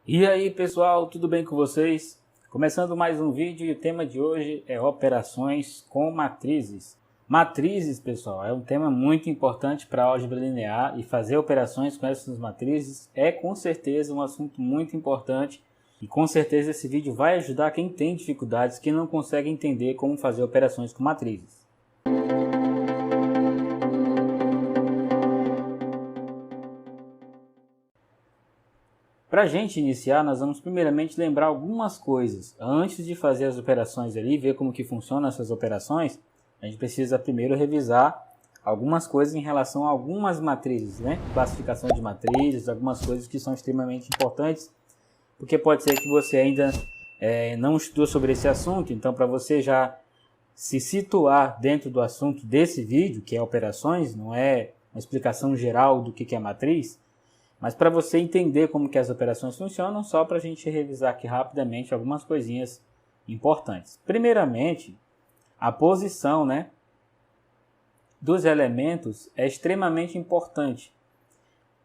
E aí pessoal, tudo bem com vocês? Começando mais um vídeo e o tema de hoje é operações com matrizes. Matrizes, pessoal, é um tema muito importante para a álgebra linear e fazer operações com essas matrizes é com certeza um assunto muito importante e com certeza esse vídeo vai ajudar quem tem dificuldades, que não consegue entender como fazer operações com matrizes. Para a gente iniciar, nós vamos primeiramente lembrar algumas coisas. Antes de fazer as operações ali, ver como que funcionam essas operações, a gente precisa primeiro revisar algumas coisas em relação a algumas matrizes, né? Classificação de matrizes, algumas coisas que são extremamente importantes, porque pode ser que você ainda não estudou sobre esse assunto, então para você já se situar dentro do assunto desse vídeo, que é operações, não é uma explicação geral do que é matriz, mas para você entender como que as operações funcionam, só para a gente revisar aqui rapidamente algumas coisinhas importantes. Primeiramente, a posição, né, dos elementos é extremamente importante.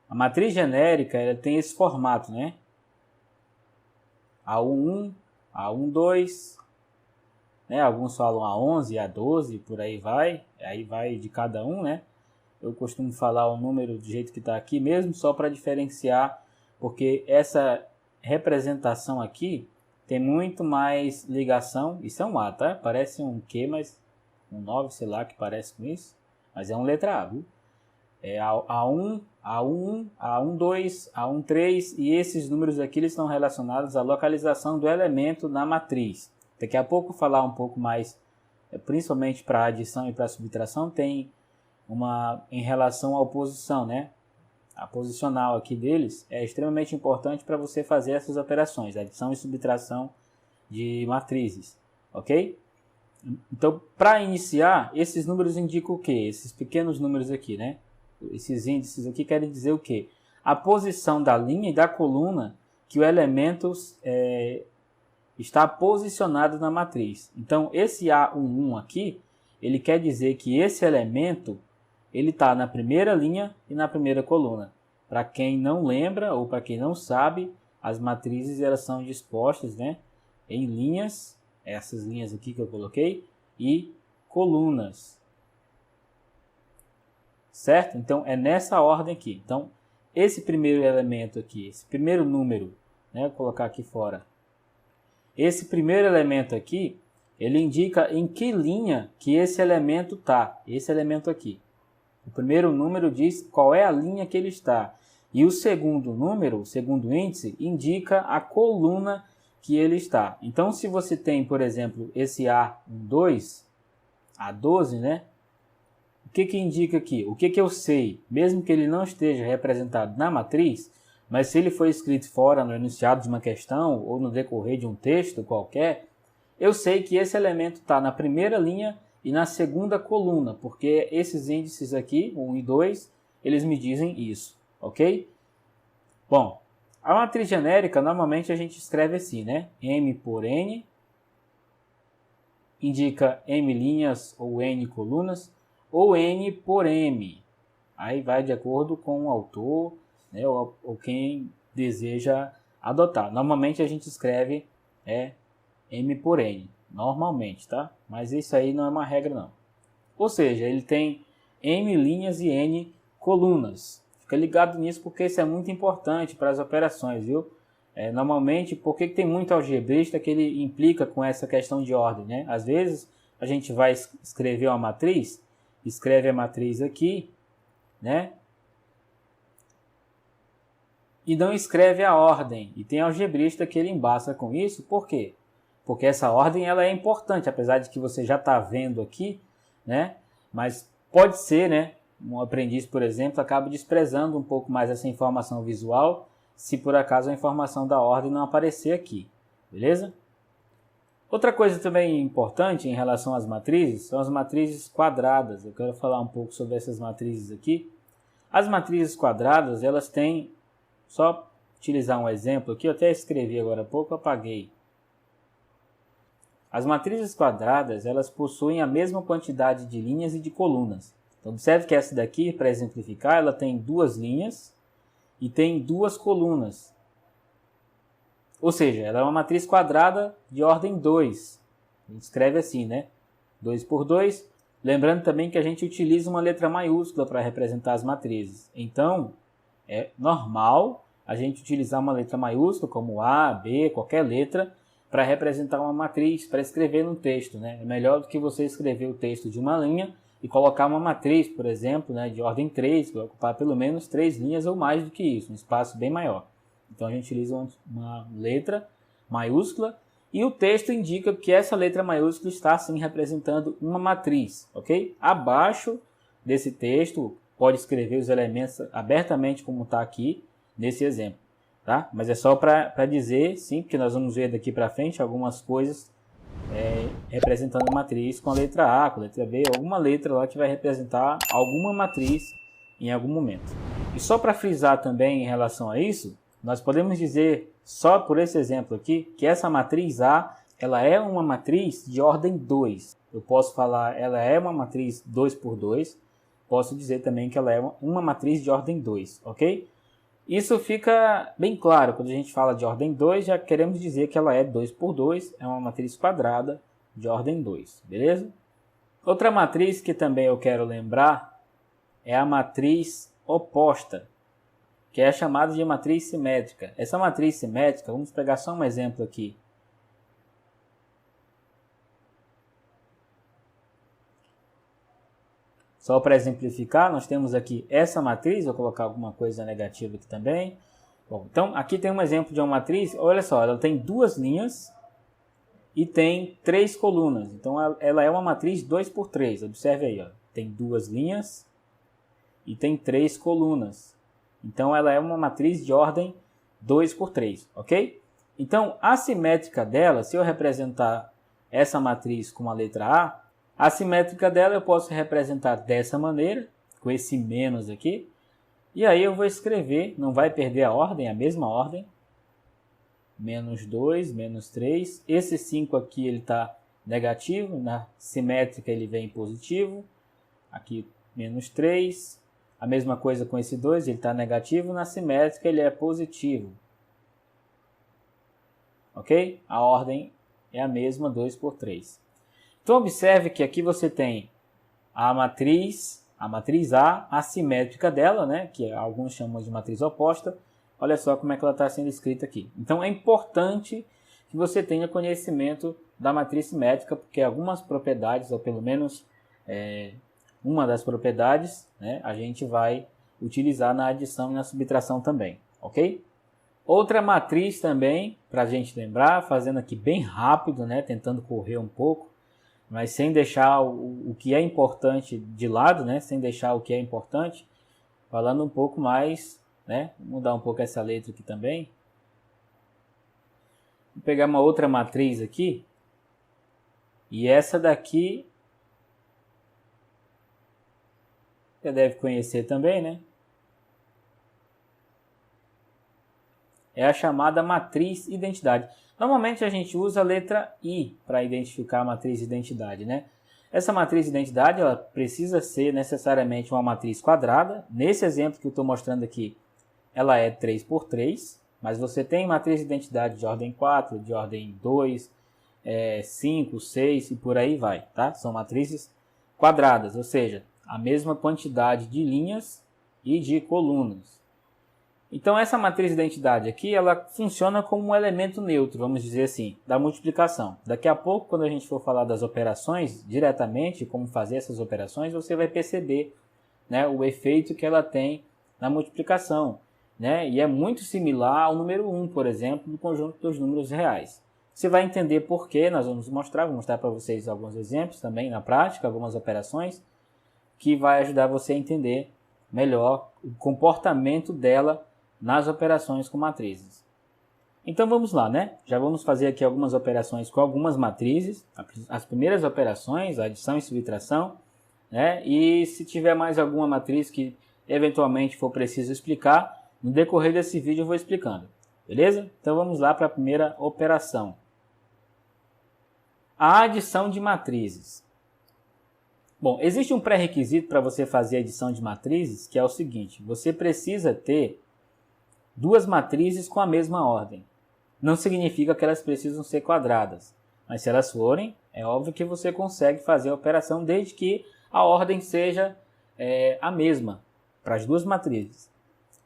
A matriz genérica ela tem esse formato, né? A11, A12, né? Alguns falam A11, A12, por aí vai de cada um, né? Eu costumo falar o número do jeito que está aqui mesmo, só para diferenciar, porque essa representação aqui tem muito mais ligação. Isso é um A, tá? Parece um Q, mas um 9, sei lá, que parece com isso. Mas é uma letra A, viu? É A1, A1, A12, A13 e esses números aqui eles estão relacionados à localização do elemento na matriz. Daqui a pouco falar um pouco mais, principalmente para adição e para subtração, tem em relação à oposição, né? A posicional aqui deles é extremamente importante para você fazer essas operações, adição e subtração de matrizes, ok? Então, para iniciar, esses números indicam o quê? Esses pequenos números aqui, né? Esses índices aqui querem dizer o quê? A posição da linha e da coluna que o elemento está posicionado na matriz. Então, esse A11 aqui, ele quer dizer que esse elemento ele está na primeira linha e na primeira coluna. Para quem não lembra ou para quem não sabe, as matrizes elas são dispostas, né, em linhas, essas linhas aqui que eu coloquei, e colunas. Certo? Então é nessa ordem aqui. Então esse primeiro elemento aqui, esse primeiro número, né, vou colocar aqui fora. Esse primeiro elemento aqui, ele indica em que linha que esse elemento está. Esse elemento aqui. O primeiro número diz qual é a linha que ele está. E o segundo número, o segundo índice, indica a coluna que ele está. Então, se você tem, por exemplo, esse A12, A12, né? O que indica aqui? O que eu sei? Mesmo que ele não esteja representado na matriz, mas se ele for escrito fora no enunciado de uma questão ou no decorrer de um texto qualquer, eu sei que esse elemento está na primeira linha e na segunda coluna, porque esses índices aqui, 1 e 2, eles me dizem isso, ok? Bom, a matriz genérica, normalmente a gente escreve assim, né? M por N, indica M linhas ou N colunas, ou N por M. Aí vai de acordo com o autor, né, ou quem deseja adotar. Normalmente a gente escreve M por N. Normalmente, tá? Mas isso aí não é uma regra, não. Ou seja, ele tem M linhas e N colunas. Fica ligado nisso porque isso é muito importante para as operações, viu? Normalmente, porque tem muito algebrista que ele implica com essa questão de ordem, né? Às vezes, a gente vai escrever uma matriz, escreve a matriz aqui, né? E não escreve a ordem. E tem algebrista que ele embaça com isso, por quê? Porque essa ordem ela é importante, apesar de que você já está vendo aqui, né? Mas pode ser, né? Um aprendiz, por exemplo, acaba desprezando um pouco mais essa informação visual, se por acaso a informação da ordem não aparecer aqui, beleza? Outra coisa também importante em relação às matrizes são as matrizes quadradas. Eu quero falar um pouco sobre essas matrizes aqui. As matrizes quadradas, elas têm, só utilizar um exemplo aqui, eu até escrevi agora há pouco, apaguei. As matrizes quadradas, elas possuem a mesma quantidade de linhas e de colunas. Então, observe que essa daqui, para exemplificar, ela tem duas linhas e tem duas colunas. Ou seja, ela é uma matriz quadrada de ordem 2. A gente escreve assim, né? 2 por 2. Lembrando também que a gente utiliza uma letra maiúscula para representar as matrizes. Então, é normal a gente utilizar uma letra maiúscula, como A, B, qualquer letra, para representar uma matriz, para escrever no texto, né? É melhor do que você escrever o texto de uma linha e colocar uma matriz, por exemplo, né, de ordem 3, que vai ocupar pelo menos 3 linhas ou mais do que isso, um espaço bem maior. Então a gente utiliza uma letra maiúscula e o texto indica que essa letra maiúscula está sim representando uma matriz, ok? Abaixo desse texto pode escrever os elementos abertamente como está aqui nesse exemplo, tá? Mas é só para dizer, sim, porque nós vamos ver daqui para frente algumas coisas representando matriz com a letra A, com a letra B, alguma letra lá que vai representar alguma matriz em algum momento. E só para frisar também em relação a isso, nós podemos dizer, só por esse exemplo aqui, que essa matriz A, ela é uma matriz de ordem 2. Eu posso falar, ela é uma matriz 2 por 2. Posso dizer também que ela é uma matriz de ordem 2, ok? Isso fica bem claro, quando a gente fala de ordem 2, já queremos dizer que ela é 2 por 2, é uma matriz quadrada de ordem 2, beleza? Outra matriz que também eu quero lembrar é a matriz oposta, que é chamada de matriz simétrica. Essa matriz simétrica, vamos pegar só um exemplo aqui. Só para exemplificar, nós temos aqui essa matriz, vou colocar alguma coisa negativa aqui também. Bom, então aqui tem um exemplo de uma matriz, olha só, ela tem duas linhas e tem 3 colunas. Então ela é uma matriz 2 por 3, observe aí, ó. Tem duas linhas e tem 3 colunas. Então ela é uma matriz de ordem 2 por 3, ok? Então a simétrica dela, se eu representar essa matriz com a letra A simétrica dela eu posso representar dessa maneira, com esse menos aqui. E aí eu vou escrever, não vai perder a ordem, a mesma ordem. Menos 2, menos 3. Esse 5 aqui ele está negativo, na simétrica ele vem positivo. Aqui menos 3. A mesma coisa com esse 2, ele está negativo, na simétrica ele é positivo. Ok? A ordem é a mesma, 2 por 3. Então observe que aqui você tem a matriz A, a simétrica dela, né, que alguns chamam de matriz oposta. Olha só como é que ela está sendo escrita aqui. Então é importante que você tenha conhecimento da matriz simétrica, porque algumas propriedades, ou pelo menos uma das propriedades, né, a gente vai utilizar na adição e na subtração também, ok? Outra matriz também, para a gente lembrar, fazendo aqui bem rápido, né, tentando correr um pouco, mas sem deixar o que é importante de lado, né? Sem deixar o que é importante, falando um pouco mais, né? Vou mudar um pouco essa letra aqui também. Vou pegar uma outra matriz aqui, e essa daqui você deve conhecer também, né? É a chamada matriz identidade. Normalmente a gente usa a letra I para identificar a matriz de identidade, né? Essa matriz de identidade ela precisa ser necessariamente uma matriz quadrada. Nesse exemplo que eu estou mostrando aqui, ela é 3 por 3, mas você tem matriz de identidade de ordem 4, de ordem 2, 5, 6 e por aí vai, tá? São matrizes quadradas, ou seja, a mesma quantidade de linhas e de colunas. Então essa matriz de identidade aqui, ela funciona como um elemento neutro, vamos dizer assim, da multiplicação. Daqui a pouco, quando a gente for falar das operações, diretamente, como fazer essas operações, você vai perceber, né, o efeito que ela tem na multiplicação, né? E é muito similar ao número 1, por exemplo, do conjunto dos números reais. Você vai entender por quê, nós vamos mostrar, vou mostrar para vocês alguns exemplos também na prática, algumas operações, que vai ajudar você a entender melhor o comportamento dela nas operações com matrizes. Então vamos lá, né? Já vamos fazer aqui algumas operações com algumas matrizes. As primeiras operações, adição e subtração, né? E se tiver mais alguma matriz que eventualmente for preciso explicar, no decorrer desse vídeo eu vou explicando. Beleza? Então vamos lá para a primeira operação. A adição de matrizes. Bom, existe um pré-requisito para você fazer a adição de matrizes, que é o seguinte: você precisa ter duas matrizes com a mesma ordem. não significa que elas precisam ser quadradas. Mas se elas forem, é óbvio que você consegue fazer a operação desde que a ordem seja a mesma para as duas matrizes.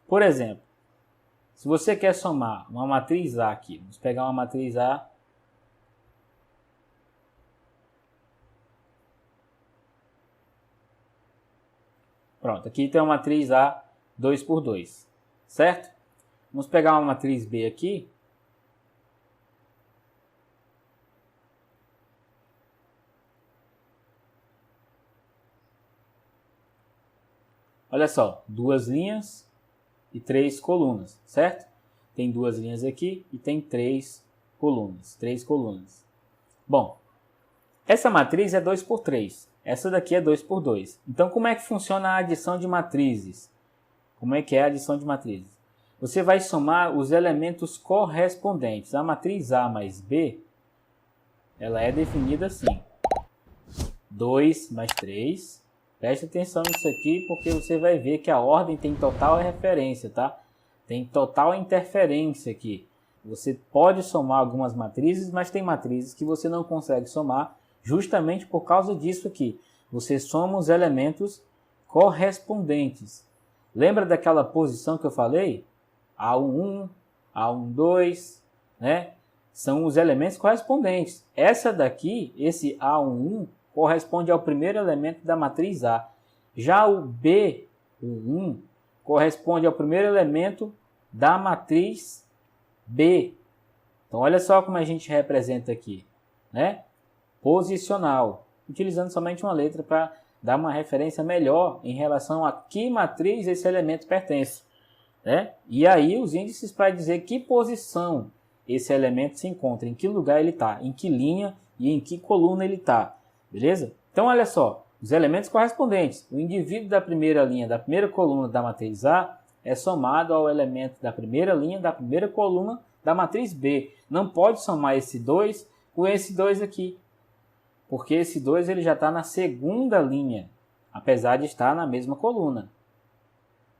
Por exemplo, se você quer somar uma matriz A aqui, vamos pegar uma matriz A. Pronto, aqui tem uma matriz A 2 por 2, certo? Vamos pegar uma matriz B aqui. Olha só, 2 linhas e 3 colunas, certo? Tem 2 linhas aqui e tem 3 colunas. Bom, essa matriz é 2 por 3, essa daqui é 2 por 2. Então, como é que funciona a adição de matrizes? Como é que é a adição de matrizes? Você vai somar os elementos correspondentes. A matriz A mais B, ela é definida assim: 2 mais 3. Preste atenção nisso aqui, porque você vai ver que a ordem tem total referência, tá? Tem total interferência aqui. Você pode somar algumas matrizes, mas tem matrizes que você não consegue somar justamente por causa disso aqui. Você soma os elementos correspondentes. Lembra daquela posição que eu falei? A11, A12, né? São os elementos correspondentes. Essa daqui, esse A11, corresponde ao primeiro elemento da matriz A. Já o B11 corresponde ao primeiro elemento da matriz B. Então, olha só como a gente representa aqui, né? Posicional, utilizando somente uma letra para dar uma referência melhor em relação a que matriz esse elemento pertence, né? E aí os índices para dizer que posição esse elemento se encontra, em que lugar ele está, em que linha e em que coluna ele está. Beleza? Então, olha só, os elementos correspondentes. O indivíduo da primeira linha, da primeira coluna da matriz A é somado ao elemento da primeira linha, da primeira coluna da matriz B. Não pode somar esse 2 com esse 2 aqui, porque esse 2 ele já está na segunda linha, apesar de estar na mesma coluna.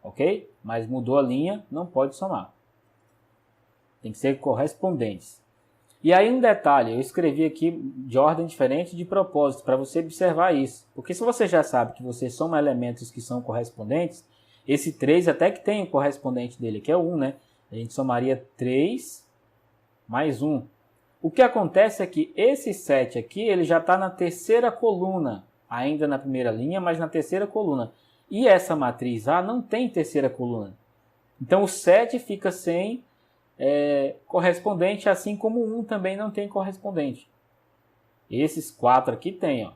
Ok? Mas mudou a linha, não pode somar. Tem que ser correspondentes. E aí um detalhe, eu escrevi aqui de ordem diferente de propósito, para você observar isso. Porque se você já sabe que você soma elementos que são correspondentes, esse 3 até que tem o correspondente dele, que é 1, né? A gente somaria 3 mais 1. O que acontece é que esse 7 aqui, ele já está na terceira coluna, ainda na primeira linha, mas na terceira coluna. E essa matriz A não tem terceira coluna. Então o 7 fica sem correspondente, assim como o 1 também não tem correspondente. Esses 4 aqui tem, ó.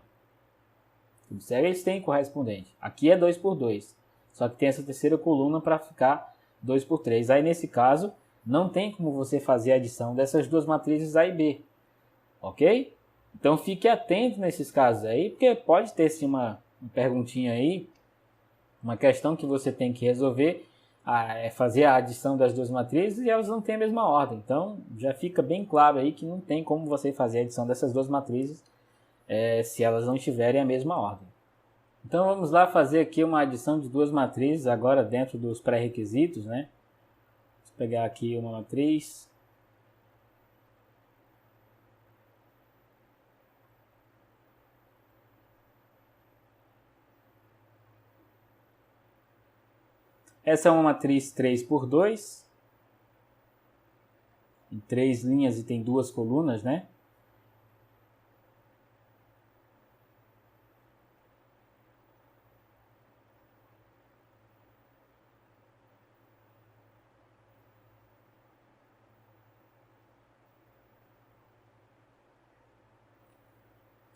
Observe, eles têm correspondente. Aqui é 2 por 2. Só que tem essa terceira coluna para ficar 2 por 3. Aí nesse caso, não tem como você fazer a adição dessas duas matrizes A e B. Ok? Então fique atento nesses casos aí, porque pode ter sim uma perguntinha aí, uma questão que você tem que resolver. É fazer a adição das duas matrizes e elas não têm a mesma ordem. Então, já fica bem claro aí que não tem como você fazer a adição dessas duas matrizes se elas não tiverem a mesma ordem. Então, vamos lá fazer aqui uma adição de duas matrizes, agora dentro dos pré-requisitos, né? Vou pegar aqui uma matriz. Essa é uma matriz 3 por 2, em 3 linhas e tem 2 colunas, né?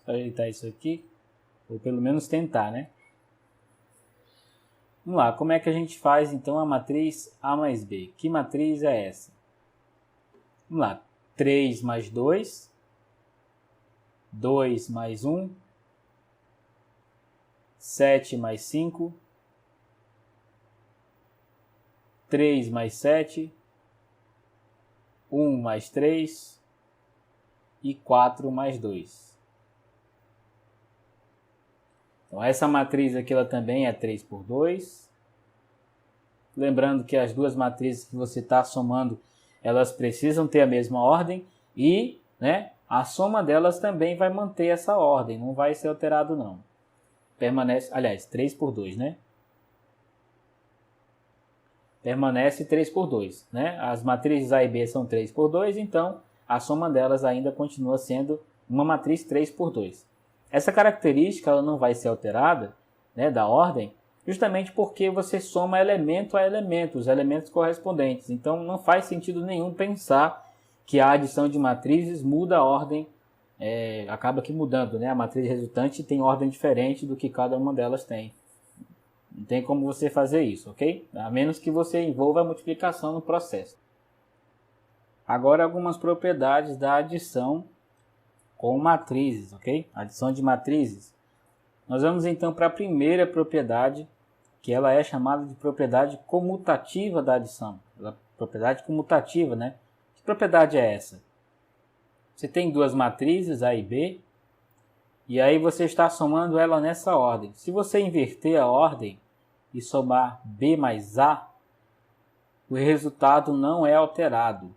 Só ajeitar isso aqui, ou pelo menos tentar, né? Vamos lá, como é que a gente faz então a matriz A mais B? Que matriz é essa? Vamos lá, 3 mais 2, 2 mais 1, 7 mais 5, 3 mais 7, 1 mais 3 e 4 mais 2. Então, essa matriz aqui ela também é 3 por 2. Lembrando que as duas matrizes que você está somando, elas precisam ter a mesma ordem e, né, a soma delas também vai manter essa ordem, não vai ser alterado não. Permanece, aliás, 3 por 2, né? Permanece 3 por 2, né? As matrizes A e B são 3 por 2, então a soma delas ainda continua sendo uma matriz 3 por 2. Essa característica ela não vai ser alterada, né, da ordem, justamente porque você soma elemento a elemento, os elementos correspondentes. Então não faz sentido nenhum pensar que a adição de matrizes muda a ordem, acaba que mudando, né? A matriz resultante tem ordem diferente do que cada uma delas tem. Não tem como você fazer isso, ok? A menos que você envolva a multiplicação no processo. Agora algumas propriedades da adição com matrizes, ok? Adição de matrizes. Nós vamos então para a primeira propriedade, que ela é chamada de propriedade comutativa da adição. Propriedade comutativa, né? Que propriedade é essa? Você tem duas matrizes, A e B, e aí você está somando ela nessa ordem. Se você inverter a ordem e somar B mais A, o resultado não é alterado,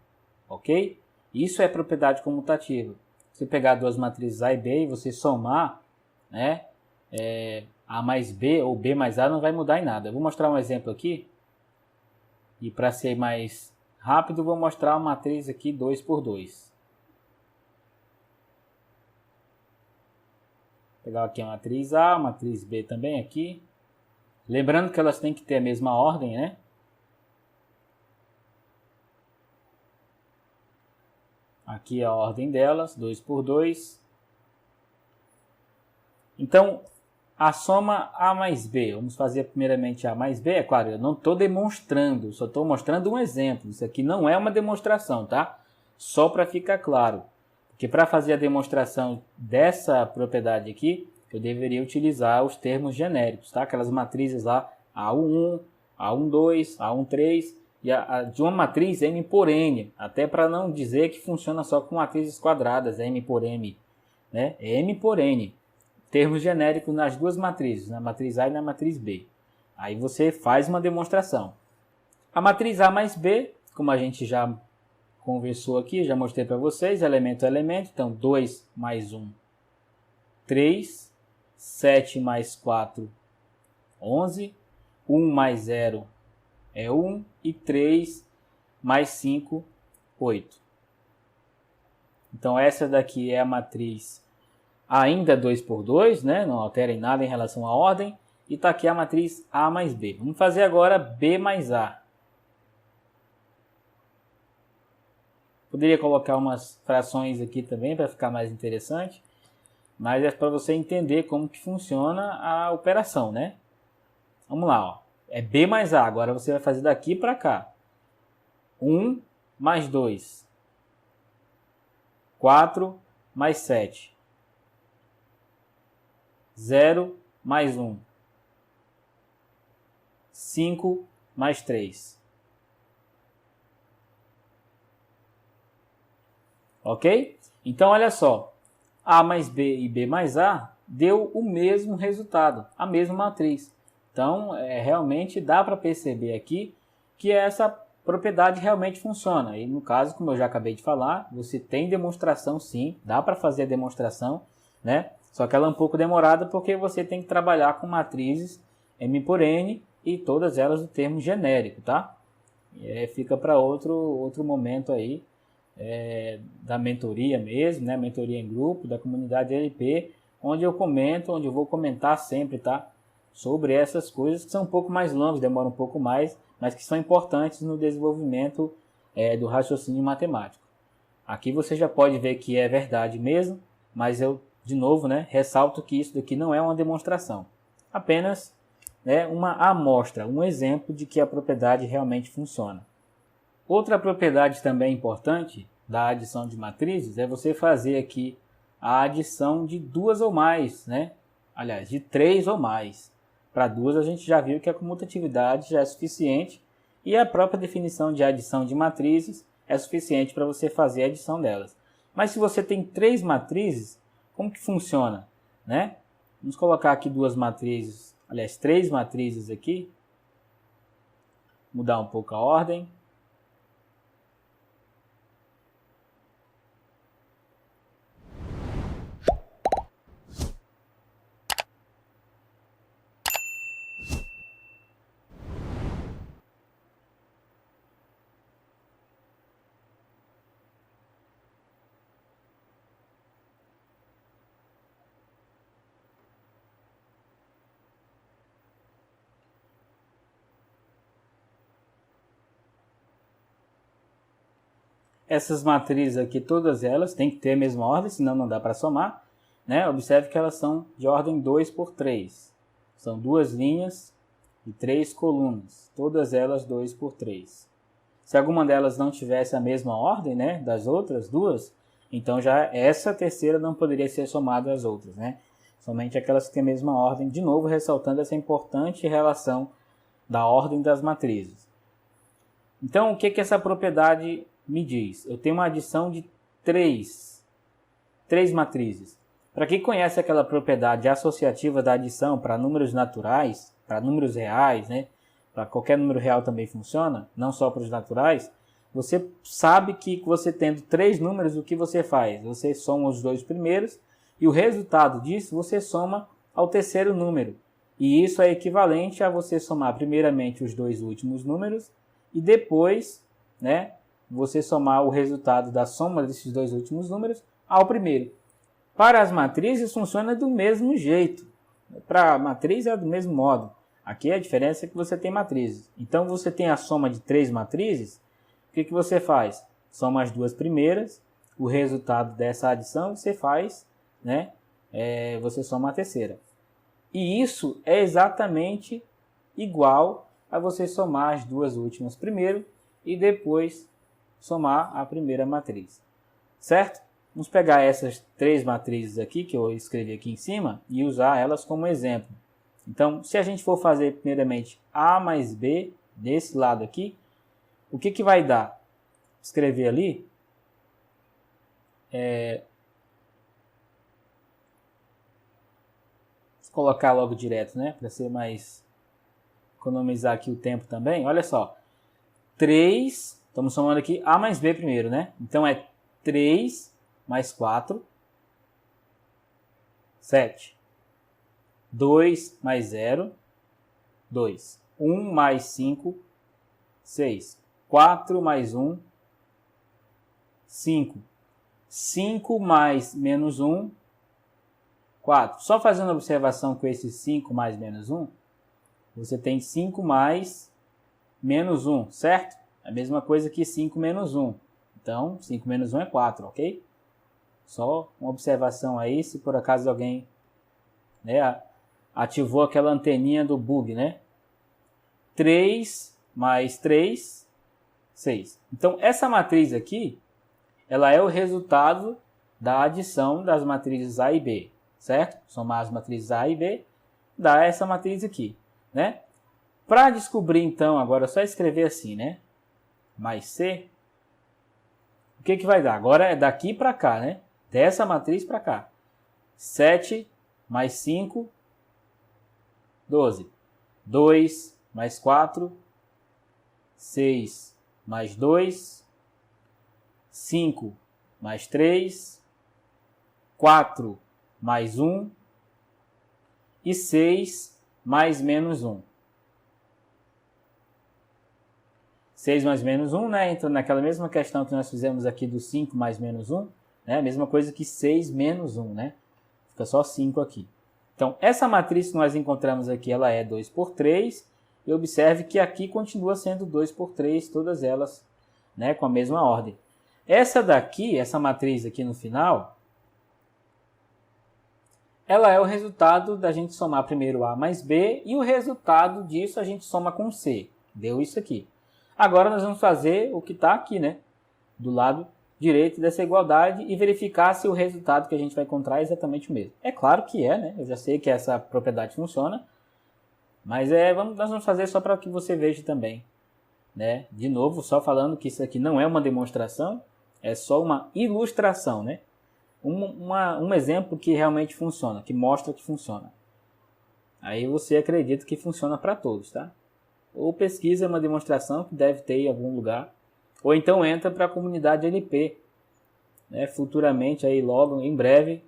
ok? Isso é propriedade comutativa. Se pegar duas matrizes A e B e você somar, né, A mais B ou B mais A não vai mudar em nada. Eu vou mostrar um exemplo aqui. E para ser mais rápido, vou mostrar uma matriz aqui 2 por 2. Vou pegar aqui a matriz A, a matriz B também aqui. Lembrando que elas têm que ter a mesma ordem, né? Aqui é a ordem delas, 2 por 2. Então, a soma A mais B. Vamos fazer primeiramente A mais B. É claro, eu não estou demonstrando, só estou mostrando um exemplo. Isso aqui não é uma demonstração, tá? Só para ficar claro. Porque para fazer a demonstração dessa propriedade aqui, eu deveria utilizar os termos genéricos, tá? Aquelas matrizes lá, A11, A12, A13 e de uma matriz M por N. Até para não dizer que funciona só com matrizes quadradas, M por M, né? M por N. Termos genéricos nas duas matrizes, na matriz A e na matriz B. Aí você faz uma demonstração. A matriz A mais B, como a gente já conversou aqui, já mostrei para vocês, elemento a elemento. Então, 2 mais 1, 3. 7 mais 4, 11. 1 mais 0 é 1. E 3 mais 5, 8. Então, essa daqui é a matriz ainda 2 por 2, né? Não altera em nada em relação à ordem. E está aqui a matriz A mais B. Vamos fazer agora B mais A. Poderia colocar umas frações aqui também para ficar mais interessante. Mas é para você entender como que funciona a operação, né? Vamos lá, ó. É B mais A. Agora você vai fazer daqui para cá. 1 mais 2. 4 mais 7. 0 mais 1. 5 mais 3. Ok? Então, olha só. A mais B e B mais A deu o mesmo resultado, a mesma matriz. Então, realmente dá para perceber aqui que essa propriedade realmente funciona. E no caso, como eu já acabei de falar, você tem demonstração sim, dá para fazer a demonstração, né? Só que ela é um pouco demorada porque você tem que trabalhar com matrizes M por N e todas elas do termo genérico, tá? Fica para outro momento aí. Da mentoria mesmo, né? Mentoria em grupo, da comunidade LP, onde eu comento, onde eu vou comentar sempre, tá? Sobre essas coisas que são um pouco mais longas, demoram um pouco mais, mas que são importantes no desenvolvimento do raciocínio matemático. Aqui você já pode ver que é verdade mesmo, mas eu, de novo, né, ressalto que isso daqui não é uma demonstração. Apenas, né, uma amostra, um exemplo de que a propriedade realmente funciona. Outra propriedade também importante da adição de matrizes é você fazer aqui a adição de duas ou mais, né? Aliás, de 3 ou mais. Para duas a gente já viu que a comutatividade já é suficiente e a própria definição de adição de matrizes é suficiente para você fazer a adição delas. Mas se você tem 3 matrizes, como que funciona, né? Vamos colocar aqui duas matrizes, aliás, 3 matrizes aqui. Mudar um pouco a ordem. essas matrizes aqui, todas elas, tem que ter a mesma ordem, senão não dá para somar, né? Observe que elas são de ordem 2 por 3. São duas linhas e 3 colunas, todas elas 2 por 3. Se alguma delas não tivesse a mesma ordem, né, das outras duas, então já essa terceira não poderia ser somada às outras, né? Somente aquelas que têm a mesma ordem, de novo ressaltando essa importante relação da ordem das matrizes. Então, o que essa propriedade me diz? Eu tenho uma adição de três matrizes. Para quem conhece aquela propriedade associativa da adição para números naturais, para números reais, né? Para qualquer número real também funciona, não só para os naturais, você sabe que você tendo 3 números, o que você faz? Você soma os 2 primeiros e o resultado disso você soma ao terceiro número. E isso é equivalente a você somar primeiramente os 2 últimos números e depois, né, você somar o resultado da soma desses 2 últimos números ao primeiro. Para as matrizes funciona do mesmo jeito. Para a matriz é do mesmo modo. Aqui a diferença é que você tem matrizes. Então você tem a soma de 3 matrizes. O que você faz? Soma as 2 primeiras. O resultado dessa adição você faz, né? Você soma a terceira. E isso é exatamente igual a você somar as 2 últimas primeiro e depois somar a primeira matriz. Certo? Vamos pegar essas 3 matrizes aqui que eu escrevi aqui em cima e usar elas como exemplo. Então, se a gente for fazer primeiramente A mais B desse lado aqui, o que vai dar? Escrever ali. Vou colocar logo direto, né? Para ser mais... economizar aqui o tempo também. Olha só. 3, estamos somando aqui A mais B primeiro, né? Então é 3 mais 4, 7. 2 mais 0, 2. 1 mais 5, 6. 4 mais 1, 5. 5 mais menos 1, 4. Só fazendo observação com esse 5 mais menos 1, você tem 5 mais menos 1, certo? A mesma coisa que 5 menos 1. Então, 5 menos 1 é 4, ok? Só uma observação aí, se por acaso alguém, né, ativou aquela anteninha do bug, né? 3 mais 3, 6. Então, essa matriz aqui, ela é o resultado da adição das matrizes A e B, certo? Somar as matrizes A e B, dá essa matriz aqui, né? Para descobrir, então, agora é só escrever assim, né? Mais C. O que vai dar? Agora é daqui para cá, né? Dessa matriz para cá. 7 mais 5, 12. 2 mais 4, 6 mais 2, 5 mais 3, 4 mais 1 e 6 mais menos 1. 6 mais menos 1, né? Entra naquela mesma questão que nós fizemos aqui do 5 mais menos 1, né? A mesma coisa que 6 menos 1, né? Fica só 5 aqui. Então, essa matriz que nós encontramos aqui, ela é 2 por 3. E observe que aqui continua sendo 2 por 3, todas elas, né, com a mesma ordem. Essa daqui, essa matriz aqui no final, ela é o resultado da gente somar primeiro A mais B. E o resultado disso a gente soma com C. Deu isso aqui. Agora nós vamos fazer o que está aqui, né? Do lado direito dessa igualdade e verificar se o resultado que a gente vai encontrar é exatamente o mesmo. É claro que é, né? Eu já sei que essa propriedade funciona, mas nós vamos fazer só para que você veja também, né? De novo, só falando que isso aqui não é uma demonstração, é só uma ilustração, né? Um exemplo que realmente funciona, que mostra que funciona. Aí você acredita que funciona para todos, tá? Ou pesquisa uma demonstração que deve ter em algum lugar, ou então entra para a comunidade LP, né? Futuramente, aí logo, em breve,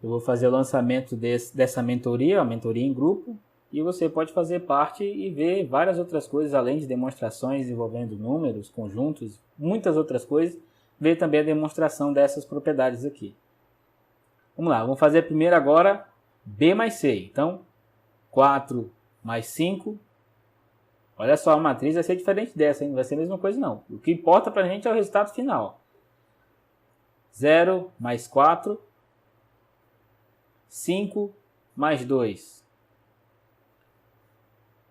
eu vou fazer o lançamento dessa mentoria, a mentoria em grupo, e você pode fazer parte e ver várias outras coisas, além de demonstrações envolvendo números, conjuntos, muitas outras coisas, ver também a demonstração dessas propriedades aqui. Vamos lá, vamos fazer primeiro agora B mais C. Então, 4 mais 5. Olha só, a matriz vai ser diferente dessa, hein? Não vai ser a mesma coisa não. O que importa para a gente é o resultado final. 0 mais 4, 5 mais 2,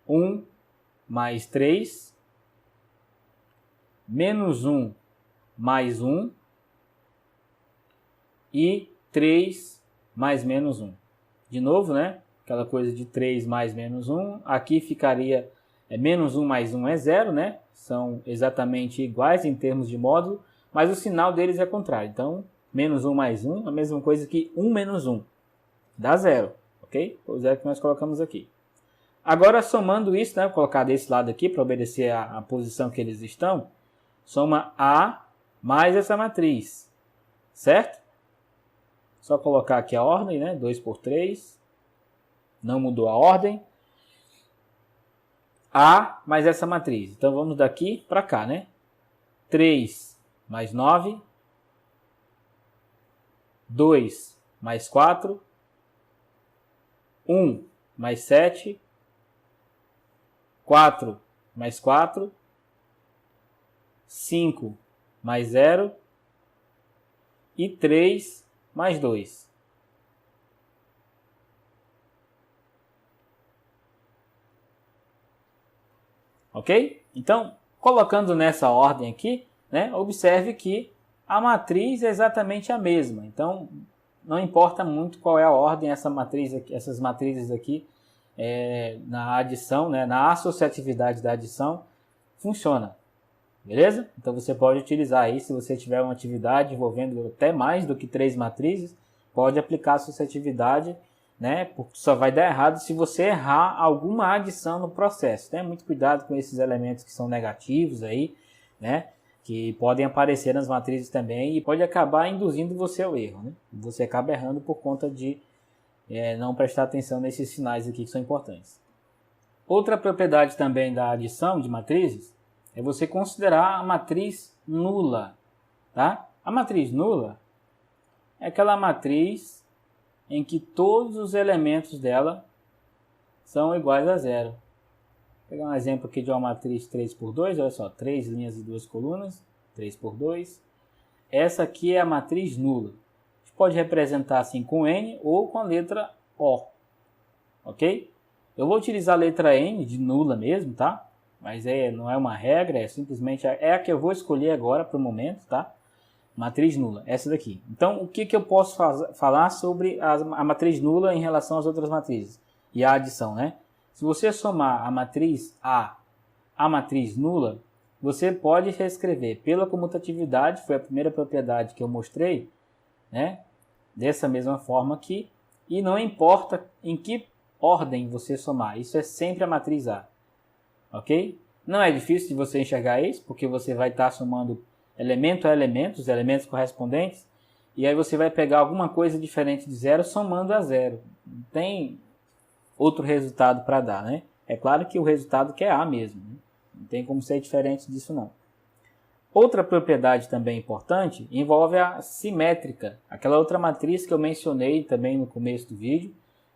1 mais 3, menos 1 mais 1 e 3 mais menos 1. De novo, né? Aquela coisa de 3 mais menos 1. Aqui ficaria menos 1 mais 1 é 0, né? São exatamente iguais em termos de módulo, mas o sinal deles é contrário. Então, menos 1 mais 1 é a mesma coisa que 1 menos 1. Dá 0, ok? O zero que nós colocamos aqui. Agora, somando isso, né? Vou colocar desse lado aqui para obedecer a posição que eles estão. Soma A mais essa matriz, certo? Só colocar aqui a ordem, né? 2 por 3. Não mudou a ordem. A mais essa matriz. Então, vamos daqui para cá, né? 3 mais 9. 2 mais 4. 1 mais 7. 4 mais 4. 5 mais 0. E 3 mais 2. Ok? Então, colocando nessa ordem aqui, né, observe que a matriz é exatamente a mesma. Então, não importa muito qual é a ordem essa matriz aqui, essas matrizes aqui na adição, né, na associatividade da adição, funciona. Beleza? Então você pode utilizar aí, se você tiver uma atividade envolvendo até mais do que 3 matrizes, pode aplicar a associatividade, né? Porque só vai dar errado se você errar alguma adição no processo. Tenha muito cuidado com esses elementos que são negativos aí, né? Que podem aparecer nas matrizes também e pode acabar induzindo você ao erro, né? Você acaba errando por conta de não prestar atenção nesses sinais aqui que são importantes. Outra propriedade também da adição de matrizes é você considerar a matriz nula, tá? A matriz nula é aquela matriz em que todos os elementos dela são iguais a zero. Vou pegar um exemplo aqui de uma matriz 3 por 2, olha só, 3 linhas e 2 colunas, 3 por 2. Essa aqui é a matriz nula. A gente pode representar assim com N ou com a letra O, ok? Eu vou utilizar a letra N de nula mesmo, tá? Mas não é uma regra, é simplesmente a que eu vou escolher agora para o momento, tá? Matriz nula, essa daqui. Então, o que eu posso falar sobre a matriz nula em relação às outras matrizes? E a adição, né? Se você somar a matriz A à matriz nula, você pode reescrever pela comutatividade, foi a primeira propriedade que eu mostrei, né? Dessa mesma forma aqui, e não importa em que ordem você somar, isso é sempre a matriz A. Ok? Não é difícil de você enxergar isso, porque você vai estar somando elemento a elemento, os elementos correspondentes, e aí você vai pegar alguma coisa diferente de zero somando a zero. Não tem outro resultado para dar, né? É claro que o resultado que é A mesmo, né? Não tem como ser diferente disso não. Outra propriedade também importante envolve a simétrica, aquela outra matriz que eu mencionei também no começo do vídeo,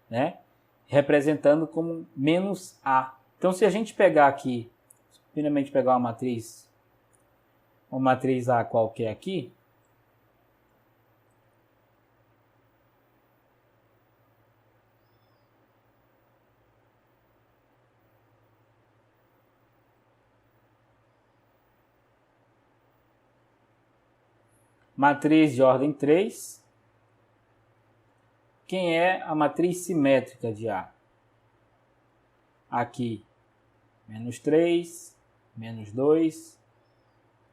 né? Representando como menos A. Então, se a gente pegar aqui, primeiramente pegar uma matriz A qualquer aqui, matriz de ordem 3, quem é a matriz simétrica de A? Aqui, menos 3, menos 2,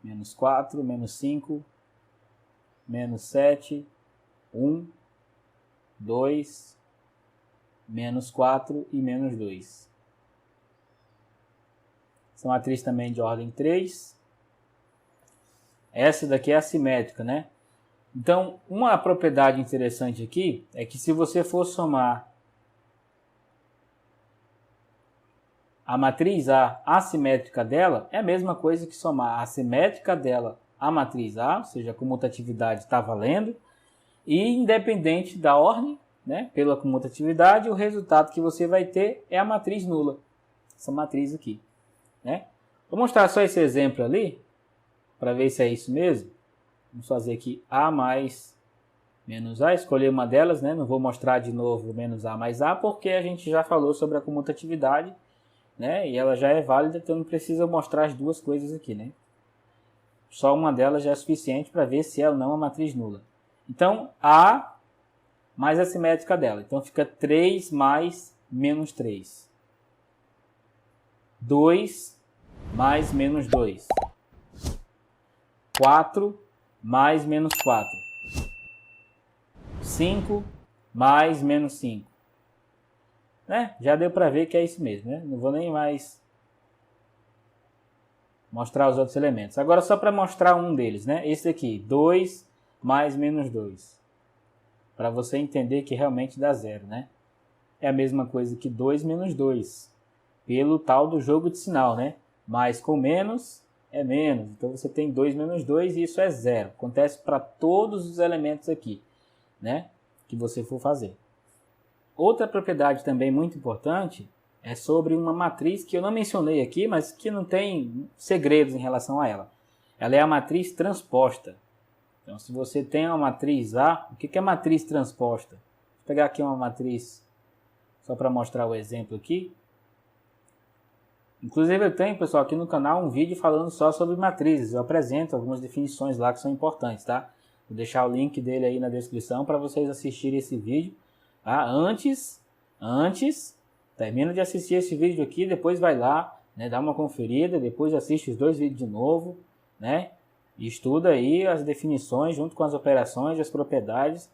menos 4, menos 5, menos 7, 1, 2, menos 4 e menos 2. Essa matriz também de ordem 3. Essa daqui é assimétrica, né? Então, uma propriedade interessante aqui é que se você for somar a matriz A assimétrica dela, é a mesma coisa que somar a assimétrica dela à matriz A, ou seja, a comutatividade está valendo, e independente da ordem, né, pela comutatividade, o resultado que você vai ter é a matriz nula, essa matriz aqui, né? Vou mostrar só esse exemplo ali, para ver se é isso mesmo. Vamos fazer aqui A mais menos A, escolher uma delas, né? Não vou mostrar de novo menos A mais A, porque a gente já falou sobre a comutatividade, né? E ela já é válida, então não precisa mostrar as duas coisas aqui, né? Só uma delas já é suficiente para ver se ela não é uma matriz nula. Então, A mais a simétrica dela. Então, fica 3 mais menos 3. 2 mais menos 2. 4 mais menos 4. 5 mais menos 5. Né? Já deu para ver que é isso mesmo, né? Não vou nem mais mostrar os outros elementos. Agora só para mostrar um deles, né? Esse aqui, 2 mais menos 2. Para você entender que realmente dá zero, né? É a mesma coisa que 2 menos 2. Pelo tal do jogo de sinal, né? Mais com menos é menos. Então você tem 2 menos 2 e isso é zero. Acontece para todos os elementos aqui, né? Que você for fazer. Outra propriedade também muito importante é sobre uma matriz que eu não mencionei aqui, mas que não tem segredos em relação a ela. Ela é a matriz transposta. Então, se você tem uma matriz A, o que é matriz transposta? Vou pegar aqui uma matriz só para mostrar o exemplo aqui. Inclusive eu tenho, pessoal, aqui no canal um vídeo falando só sobre matrizes. Eu apresento algumas definições lá que são importantes, tá? Vou deixar o link dele aí na descrição para vocês assistirem esse vídeo. Tá? Antes, termina de assistir esse vídeo aqui, depois vai lá, né, dá uma conferida, depois assiste os dois vídeos de novo, né? E estuda aí as definições junto com as operações, as propriedades,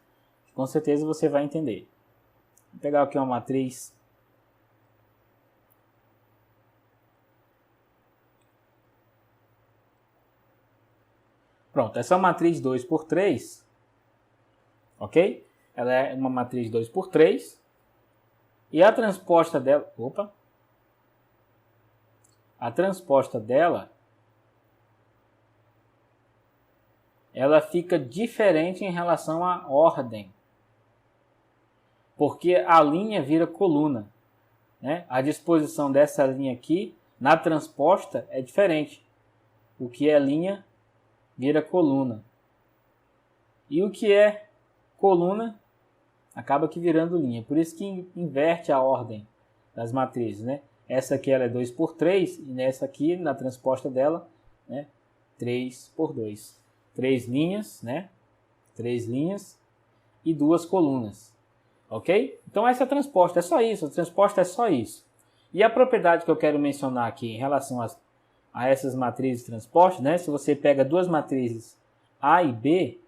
com certeza você vai entender. Vou pegar aqui uma matriz. Pronto, essa é uma matriz 2 por 3, ok? Ela é uma matriz 2 por 3 e a transposta dela, ela fica diferente em relação à ordem, porque a linha vira coluna, né? A disposição dessa linha aqui na transposta é diferente. O que é linha vira coluna. E o que é coluna acaba que virando linha. Por isso que inverte a ordem das matrizes, né? Essa aqui ela é 2 por 3 e nessa aqui, na transposta dela, né, 3 por 2. 3 linhas, né? 3 linhas e 2 colunas. Ok? Então essa é a transposta, é só isso. A transposta é só isso. E a propriedade que eu quero mencionar aqui em relação a essas matrizes transpostas, né? Se você pega duas matrizes A e B,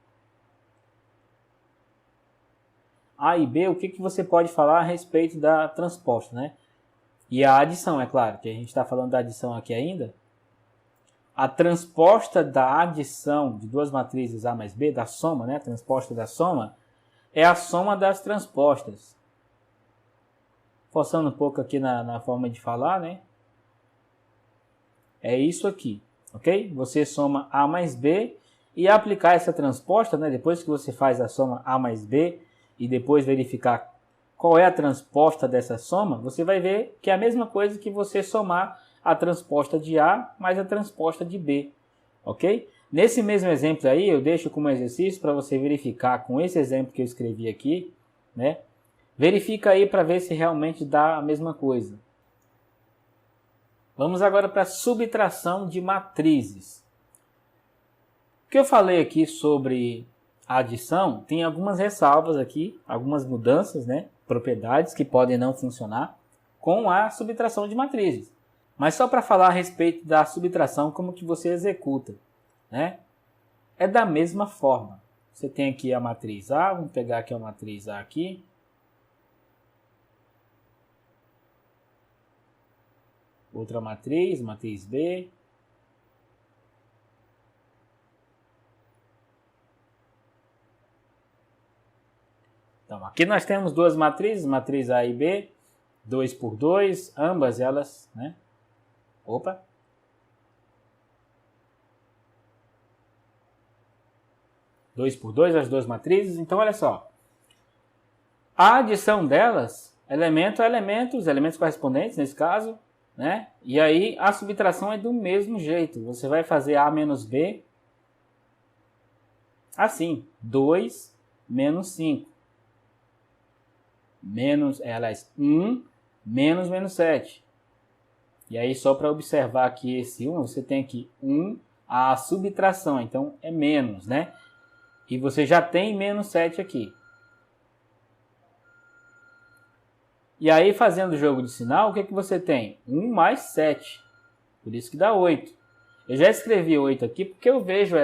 o que você pode falar a respeito da transposta, né? E a adição, é claro, que a gente está falando da adição aqui ainda. A transposta da adição de duas matrizes A mais B, da soma, né? A transposta da soma, é a soma das transpostas. Forçando um pouco aqui na forma de falar, né? É isso aqui, ok? Você soma A mais B e aplicar essa transposta, né? Depois que você faz a soma A mais B e depois verificar qual é a transposta dessa soma, você vai ver que é a mesma coisa que você somar a transposta de A mais a transposta de B, ok? Nesse mesmo exemplo aí, eu deixo como exercício para você verificar com esse exemplo que eu escrevi aqui, né? Verifica aí para ver se realmente dá a mesma coisa. Vamos agora para a subtração de matrizes. O que eu falei aqui sobre a adição, tem algumas ressalvas aqui, algumas mudanças, né? Propriedades que podem não funcionar com a subtração de matrizes. Mas só para falar a respeito da subtração, como que você executa, né? É da mesma forma. Você tem aqui a matriz A, vamos pegar aqui a matriz A aqui. Outra matriz, matriz B. Então, aqui nós temos duas matrizes, matriz A e B, 2 por 2, ambas elas, né? 2 por 2, as duas matrizes. Então, olha só. A adição delas, elemento a elemento, os elementos correspondentes, nesse caso, né? E aí, a subtração é do mesmo jeito. Você vai fazer A menos B assim, 2 menos 5. Aliás, 1 menos 7. E aí, só para observar aqui esse 1, você tem aqui 1, a subtração, então é menos, né? E você já tem menos 7 aqui. E aí, fazendo o jogo de sinal, o que você tem? 1 mais 7. Por isso que dá 8. Eu já escrevi 8 aqui porque eu vejo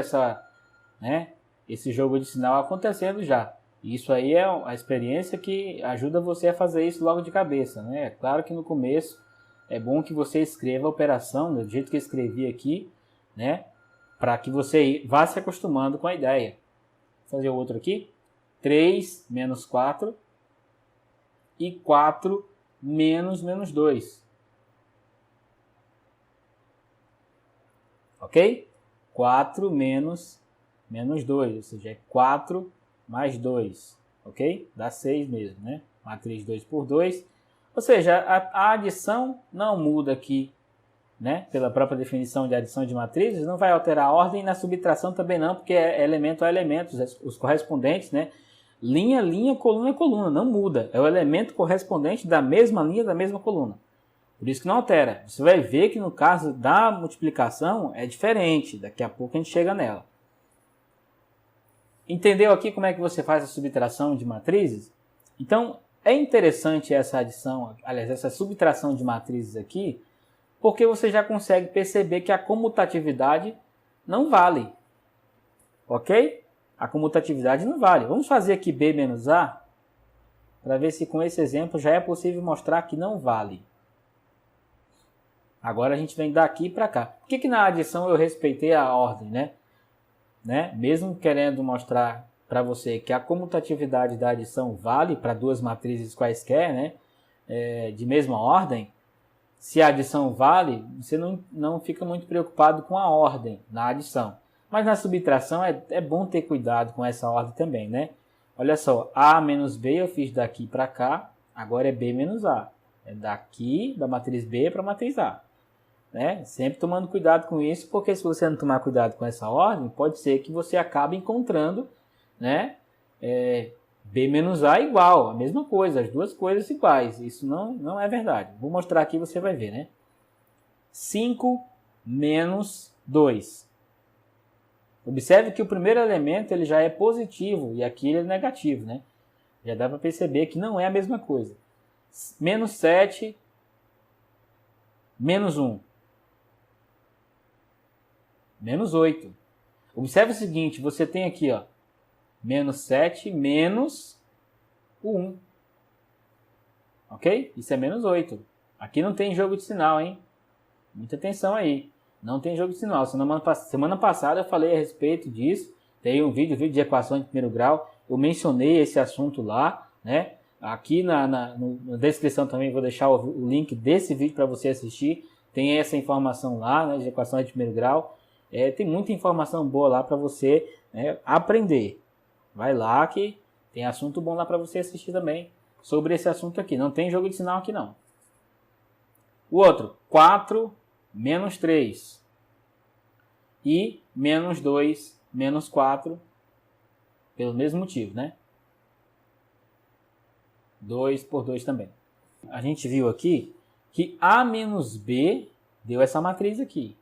esse jogo de sinal acontecendo já. Isso aí é a experiência que ajuda você a fazer isso logo de cabeça, né? É claro que no começo é bom que você escreva a operação do jeito que eu escrevi aqui, né? Para que você vá se acostumando com a ideia. Vou fazer o outro aqui. 3 menos 4 e 4 menos 2. Ok? 4 menos 2, ou seja, é 4 mais 2, ok? Dá 6 mesmo, né? Matriz 2 por 2. Ou seja, a adição não muda aqui, né? Pela própria definição de adição de matrizes, não vai alterar a ordem, e na subtração também não, porque é elemento a elemento, os correspondentes, né? Linha, coluna, não muda. É o elemento correspondente da mesma linha, da mesma coluna. Por isso que não altera. Você vai ver que no caso da multiplicação é diferente. Daqui a pouco a gente chega nela. Entendeu aqui como é que você faz a subtração de matrizes? Então, é interessante essa adição, aliás, essa subtração de matrizes aqui, porque você já consegue perceber que a comutatividade não vale. Ok? A comutatividade não vale. Vamos fazer aqui B menos A, para ver se com esse exemplo já é possível mostrar que não vale. Agora a gente vem daqui para cá. Por que na adição eu respeitei a ordem, né? Mesmo querendo mostrar para você que a comutatividade da adição vale para duas matrizes quaisquer, né? De mesma ordem, se a adição vale, você não fica muito preocupado com a ordem na adição. Mas na subtração é bom ter cuidado com essa ordem também, né? Olha só, A menos B eu fiz daqui para cá, agora é B menos A. É daqui, da matriz B para a matriz A. Né? Sempre tomando cuidado com isso, porque se você não tomar cuidado com essa ordem, pode ser que você acabe encontrando, né, B menos A igual, a mesma coisa, as duas coisas iguais. Isso não é verdade. Vou mostrar aqui, você vai ver, né? 5 menos 2. Observe que o primeiro elemento ele já é positivo e aqui ele é negativo, né? Já dá para perceber que não é a mesma coisa. Menos 7, menos 1. Menos 8. Observe o seguinte, você tem aqui, ó, menos 7 menos o 1. Ok? Isso é menos 8. Aqui não tem jogo de sinal, hein? Muita atenção aí. Não tem jogo de sinal. Semana passada eu falei a respeito disso. Tem um vídeo de equações de primeiro grau. Eu mencionei esse assunto lá, né? Aqui na descrição também vou deixar o link desse vídeo para você assistir. Tem essa informação lá, né, de equações de primeiro grau. Tem muita informação boa lá para você, né, aprender. Vai lá que tem assunto bom lá para você assistir também sobre esse assunto aqui. Não tem jogo de sinal aqui não. O outro, 4 menos 3 e menos 2 menos 4, pelo mesmo motivo, né? 2 por 2 também. A gente viu aqui que A menos B deu essa matriz aqui.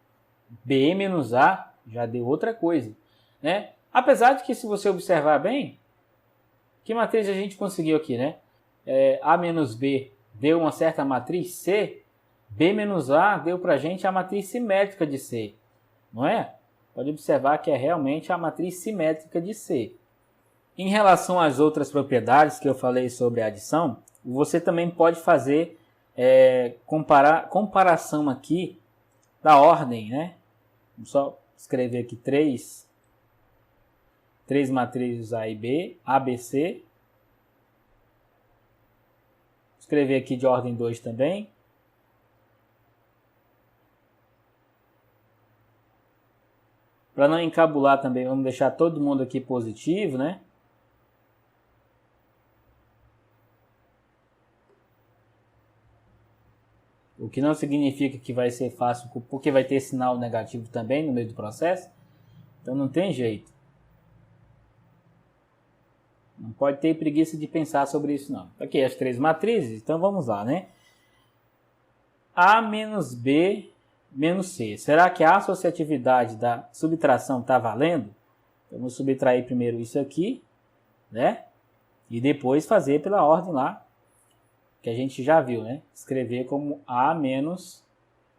B menos A já deu outra coisa, né? Apesar de que, se você observar bem, que matriz a gente conseguiu aqui, né? A menos B deu uma certa matriz C, B menos A deu para a gente a matriz simétrica de C, não é? Pode observar que é realmente a matriz simétrica de C. Em relação às outras propriedades que eu falei sobre a adição, você também pode fazer comparação aqui da ordem, né? Vamos só escrever aqui três matrizes A e B, A, B, C. Escrever aqui de ordem 2 também. Para não encabular também, vamos deixar todo mundo aqui positivo, né? O que não significa que vai ser fácil, porque vai ter sinal negativo também no meio do processo. Então não tem jeito. Não pode ter preguiça de pensar sobre isso, não. Aqui as três matrizes, então vamos lá, né? A menos B menos C. Será que a associatividade da subtração está valendo? Vamos subtrair primeiro isso aqui, né? E depois fazer pela ordem lá, que a gente já viu, né? Escrever como A menos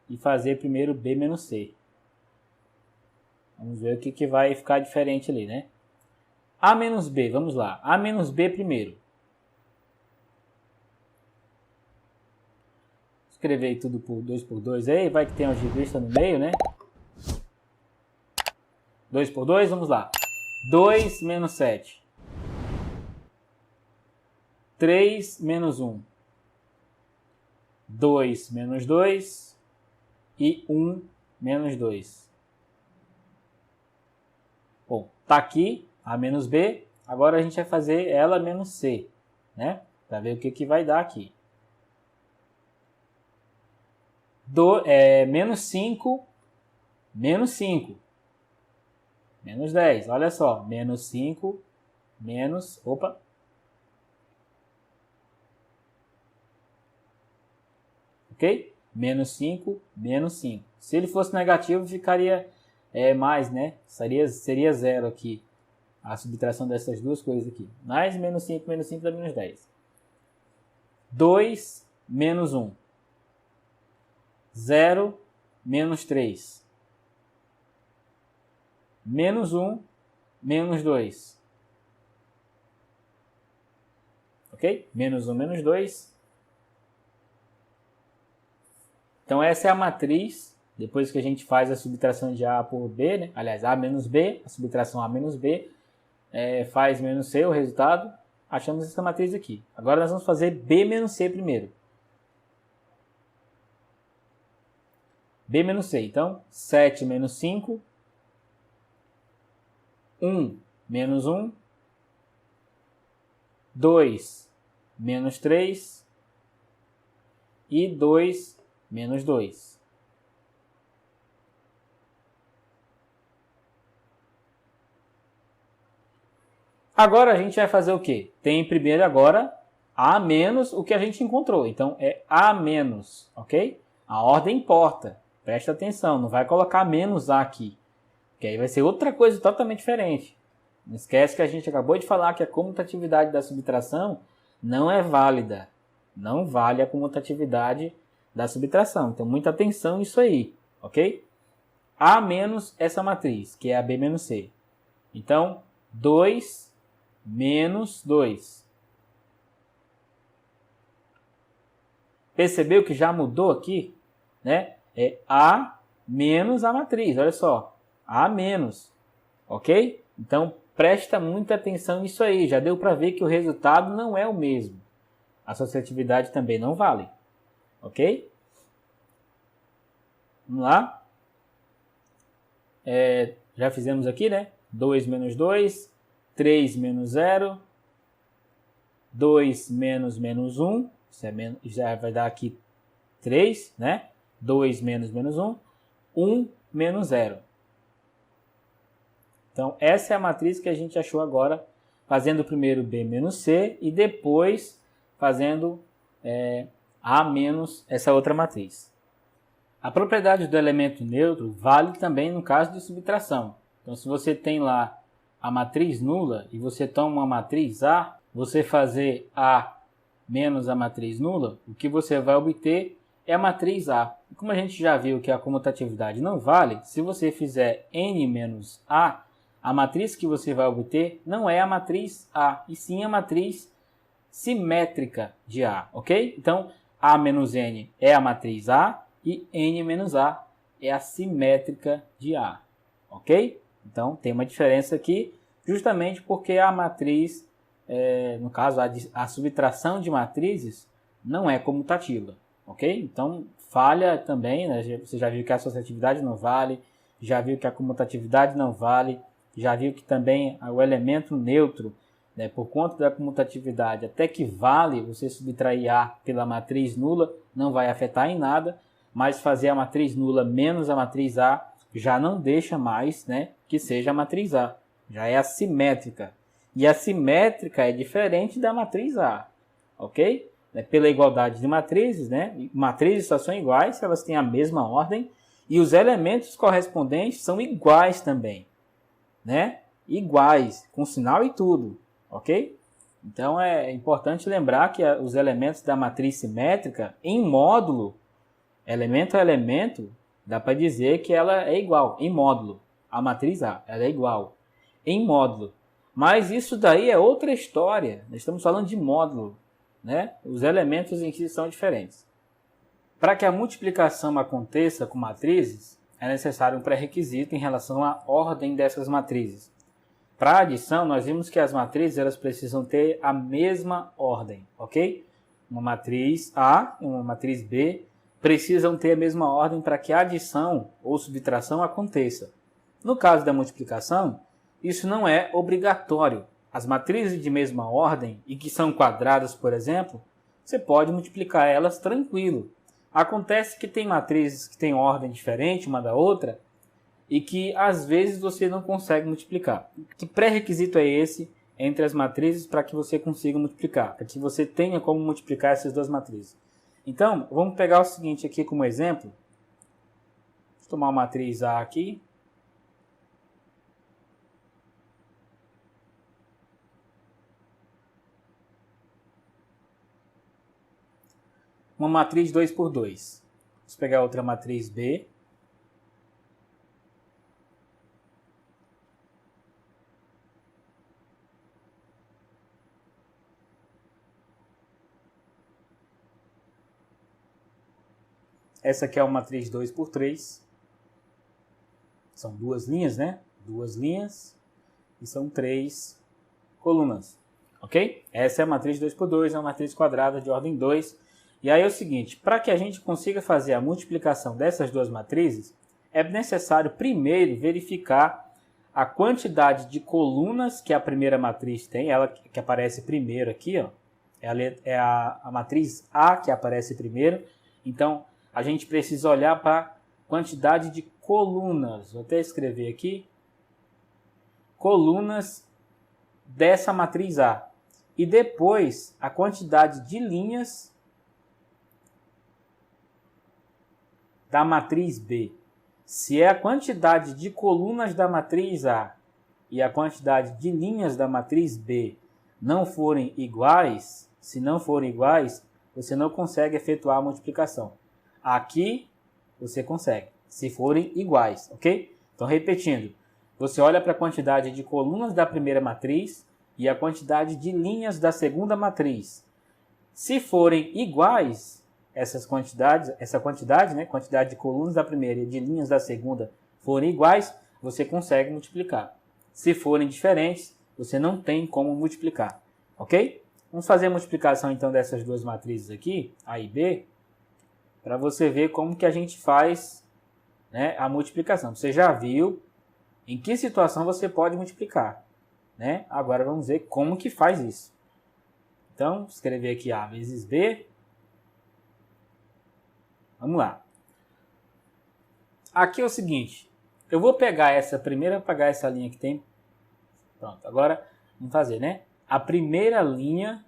e fazer primeiro B menos C. Vamos ver o que vai ficar diferente ali, né? A menos B, vamos lá. A menos B primeiro. Escrever tudo por 2 por 2 aí, vai que tem uma revista no meio, né? 2 por 2, vamos lá. 2 menos 7. 3 menos 1. 2 menos 2 e 1 menos 2. Bom, tá aqui A menos B, agora a gente vai fazer ela menos C, né? Para ver o que vai dar aqui. Menos 5, menos 5, menos 10, olha só, menos 5, menos, ok? Menos 5, menos 5. Se ele fosse negativo, ficaria mais, né? Seria 0 aqui, a subtração dessas duas coisas aqui. Mais menos 5 dá menos 10. 2 menos 1. 0 menos 3. Menos 1 menos 2. Ok? Menos 1 menos 2. Então essa é a matriz, depois que a gente faz a subtração de A por B, né? Aliás, A menos B, a subtração A menos B, faz menos C o resultado, achamos essa matriz aqui. Agora nós vamos fazer B menos C primeiro. B menos C, então 7 menos 5, 1 menos 1, 2 menos 3 e 2 menos 2. Agora a gente vai fazer o quê? Tem primeiro agora A menos o que a gente encontrou. Então é A menos, ok? A ordem importa. Presta atenção, não vai colocar menos A aqui. Que aí vai ser outra coisa totalmente diferente. Não esquece que a gente acabou de falar que a comutatividade da subtração não é válida. Não vale a comutatividade da subtração. Então, muita atenção nisso aí, ok? A menos essa matriz, que é a B menos C. Então, 2 menos 2. Percebeu que já mudou aqui? Né? É A menos a matriz, olha só. A menos, ok? Então, presta muita atenção nisso aí. Já deu para ver que o resultado não é o mesmo. A associatividade também não vale. Ok? Vamos lá. Já fizemos aqui, né? 2 menos 2, 3 menos 0, 2 menos menos 1, já vai dar aqui 3, né? 2 menos menos 1, 1 menos 0. Então, essa é a matriz que a gente achou agora, fazendo primeiro B menos C e depois fazendo A menos essa outra matriz. A propriedade do elemento neutro vale também no caso de subtração. Então, se você tem lá a matriz nula e você toma uma matriz A, você fazer A menos a matriz nula, o que você vai obter é a matriz A. E como a gente já viu que a comutatividade não vale, se você fizer N menos A, a matriz que você vai obter não é a matriz A, e sim a matriz simétrica de A, ok? Então, A menos N é a matriz A e N menos A é a simétrica de A, ok? Então, tem uma diferença aqui, justamente porque a matriz, no caso, a subtração de matrizes não é comutativa, ok? Então, falha também, né? Você já viu que a associatividade não vale, já viu que a comutatividade não vale, já viu que também o elemento neutro, né, por conta da comutatividade, até que vale você subtrair A pela matriz nula, não vai afetar em nada, mas fazer a matriz nula menos a matriz A já não deixa mais, né, que seja a matriz A, já é assimétrica. E a simétrica é diferente da matriz A, ok? Pela igualdade de matrizes, né? Matrizes só são iguais se elas têm a mesma ordem e os elementos correspondentes são iguais também, né? Iguais, com sinal e tudo, ok? Então é importante lembrar que os elementos da matriz simétrica em módulo, elemento a elemento, dá para dizer que ela é igual em módulo. A matriz A, ela é igual em módulo. Mas isso daí é outra história. Nós estamos falando de módulo, né? Os elementos em si são diferentes. Para que a multiplicação aconteça com matrizes, é necessário um pré-requisito em relação à ordem dessas matrizes. Para a adição, nós vimos que as matrizes elas precisam ter a mesma ordem, ok? Uma matriz A e uma matriz B precisam ter a mesma ordem para que a adição ou subtração aconteça. No caso da multiplicação, isso não é obrigatório. As matrizes de mesma ordem e que são quadradas, por exemplo, você pode multiplicar elas tranquilo. Acontece que tem matrizes que têm ordem diferente uma da outra e que às vezes você não consegue multiplicar. Que pré-requisito é esse entre as matrizes para que você consiga multiplicar? Para que você tenha como multiplicar essas duas matrizes. Então, vamos pegar o seguinte aqui como exemplo. Vou tomar a matriz A aqui. Uma matriz 2 por 2. Vamos pegar outra matriz B. Essa aqui é uma matriz 2 por 3. São duas linhas, né? Duas linhas e são 3 colunas. Ok? Essa é a matriz 2 por 2, é uma matriz quadrada de ordem 2. E aí é o seguinte, para que a gente consiga fazer a multiplicação dessas duas matrizes, é necessário primeiro verificar a quantidade de colunas que a primeira matriz tem, ela que aparece primeiro aqui, ó, é a matriz A que aparece primeiro. Então, a gente precisa olhar para a quantidade de colunas. Vou até escrever aqui. Colunas dessa matriz A. E depois, a quantidade de linhas da matriz B. Se é a quantidade de colunas da matriz A e a quantidade de linhas da matriz B não forem iguais, se não forem iguais, você não consegue efetuar a multiplicação. Aqui você consegue, se forem iguais, ok? Então, repetindo, você olha para a quantidade de colunas da primeira matriz e a quantidade de linhas da segunda matriz. Se forem iguais, essa quantidade, né, quantidade de colunas da primeira e de linhas da segunda forem iguais, você consegue multiplicar. Se forem diferentes, você não tem como multiplicar, ok? Vamos fazer a multiplicação então dessas duas matrizes aqui, A e B, para você ver como que a gente faz, né, a multiplicação. Você já viu em que situação você pode multiplicar, né? Agora vamos ver como que faz isso. Então, escrever aqui A vezes B. Vamos lá. Aqui é o seguinte, eu vou pegar essa primeira, apagar essa linha que tem. Pronto, agora vamos fazer, né? A primeira linha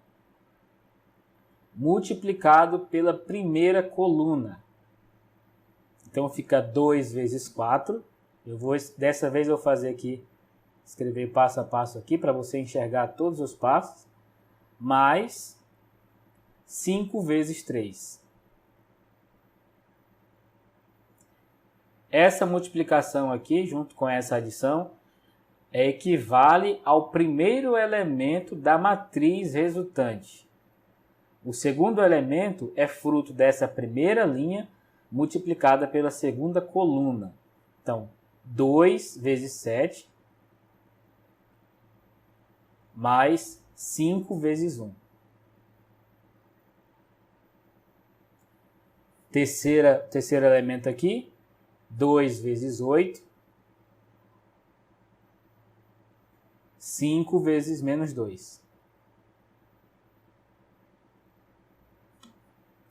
multiplicado pela primeira coluna. Então fica 2 vezes 4. Dessa vez eu vou fazer aqui, escrever passo a passo aqui para você enxergar todos os passos. Mais 5 vezes 3. Essa multiplicação aqui, junto com essa adição, equivale ao primeiro elemento da matriz resultante. O segundo elemento é fruto dessa primeira linha multiplicada pela segunda coluna. Então, 2 vezes 7 mais 5 vezes 1. Terceiro elemento aqui, 2 vezes 8, 5 vezes menos 2.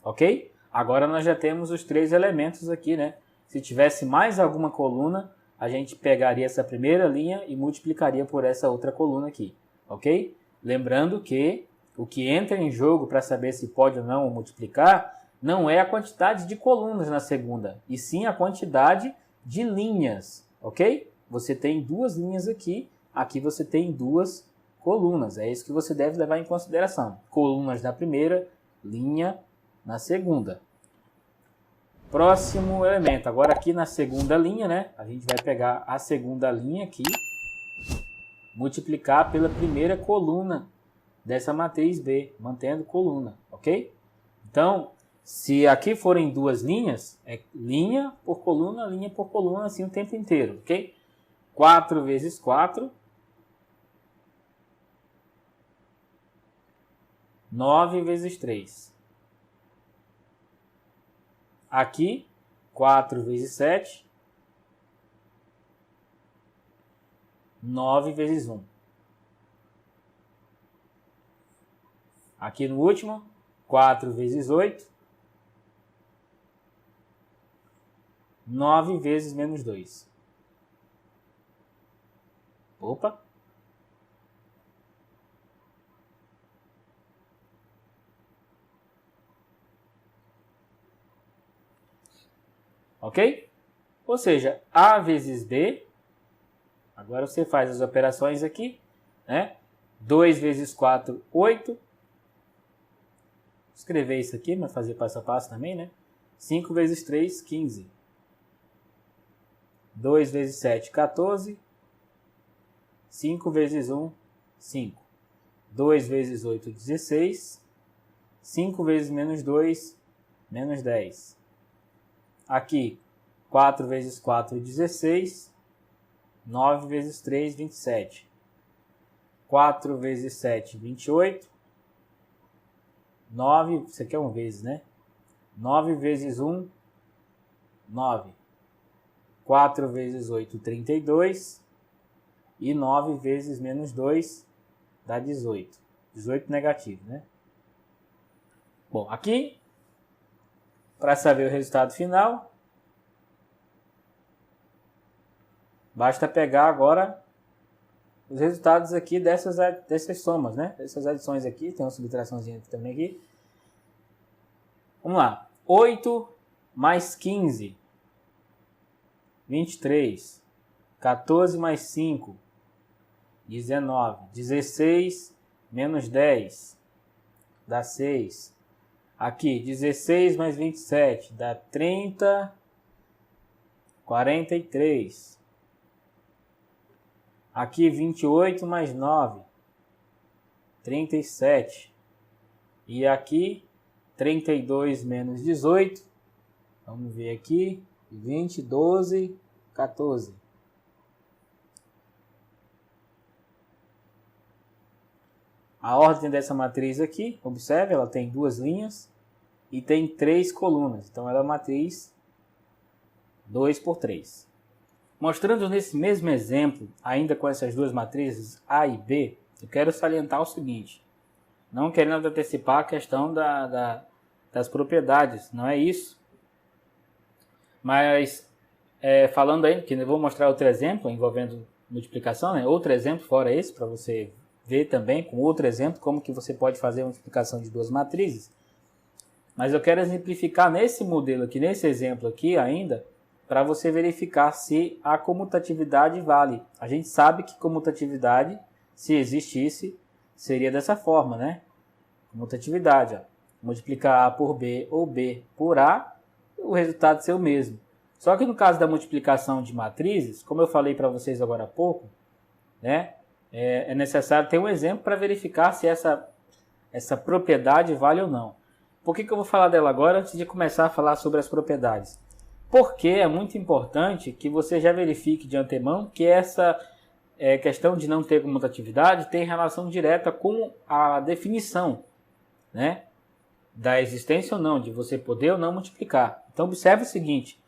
Ok? Agora nós já temos os 3 elementos aqui, né? Se tivesse mais alguma coluna, a gente pegaria essa primeira linha e multiplicaria por essa outra coluna aqui. ok? Lembrando que o que entra em jogo para saber se pode ou não multiplicar não é a quantidade de colunas na segunda, e sim a quantidade de linhas, ok? Você tem duas linhas aqui, aqui você tem duas colunas, é isso que você deve levar em consideração. Colunas na primeira, linha na segunda. Próximo elemento, agora aqui na segunda linha, né? A gente vai pegar a segunda linha aqui, multiplicar pela primeira coluna dessa matriz B, mantendo coluna, ok? Então, se aqui forem duas linhas, é linha por coluna, assim o tempo inteiro, ok? 4 vezes 4, 9 vezes 3. Aqui, 4 vezes 7, 9 vezes 1. Aqui no último, 4 vezes 8, 9 vezes menos 2. Opa! Ok? Ou seja, A vezes B, agora você faz as operações aqui, né? 2 vezes 4, 8. Vou escrever isso aqui, mas fazer passo a passo também, né? 5 vezes 3, 15. 2 vezes 7, 14. 5 vezes 1, 5. 2 vezes 8, 16. 5 vezes menos 2, menos 10. Aqui, 4 vezes 4, 16. 9 vezes 3, 27. 4 vezes 7, 28. 9, isso aqui é 1 vezes, né? 9 vezes 1, 9. 4 vezes 8, 32. E 9 vezes menos 2 dá 18. 18 negativo, né? Bom, aqui, para saber o resultado final, basta pegar agora os resultados aqui dessas somas, né? Essas adições aqui, tem uma subtraçãozinha também aqui. Vamos lá. 8 mais 15, 23. 14 mais 5, 19. 16 menos 10, dá 6. Aqui, 16 mais 27, dá 30, 43. Aqui, 28 mais 9, 37. E aqui, 32 menos 18, vamos ver aqui, 20, 12, 14. A ordem dessa matriz aqui, observe, ela tem duas linhas e tem 3 colunas. Então, ela é uma matriz 2 por 3. Mostrando nesse mesmo exemplo, ainda com essas duas matrizes A e B, eu quero salientar o seguinte. Não querendo antecipar a questão das propriedades, não é isso. Mas, falando aí, que eu vou mostrar outro exemplo envolvendo multiplicação, né? Outro exemplo fora esse, para você ver também com outro exemplo como que você pode fazer a multiplicação de duas matrizes. Mas eu quero exemplificar nesse modelo aqui, nesse exemplo aqui ainda, para você verificar se a comutatividade vale. A gente sabe que comutatividade, se existisse, seria dessa forma, né? Comutatividade, ó. Multiplicar A por B ou B por A, o resultado ser o mesmo. Só que no caso da multiplicação de matrizes, como eu falei para vocês agora há pouco, né? É necessário ter um exemplo para verificar se essa propriedade vale ou não. Por que eu vou falar dela agora antes de começar a falar sobre as propriedades? Porque é muito importante que você já verifique de antemão que essa questão de não ter comutatividade tem relação direta com a definição, né, da existência ou não, de você poder ou não multiplicar. Então observe o seguinte,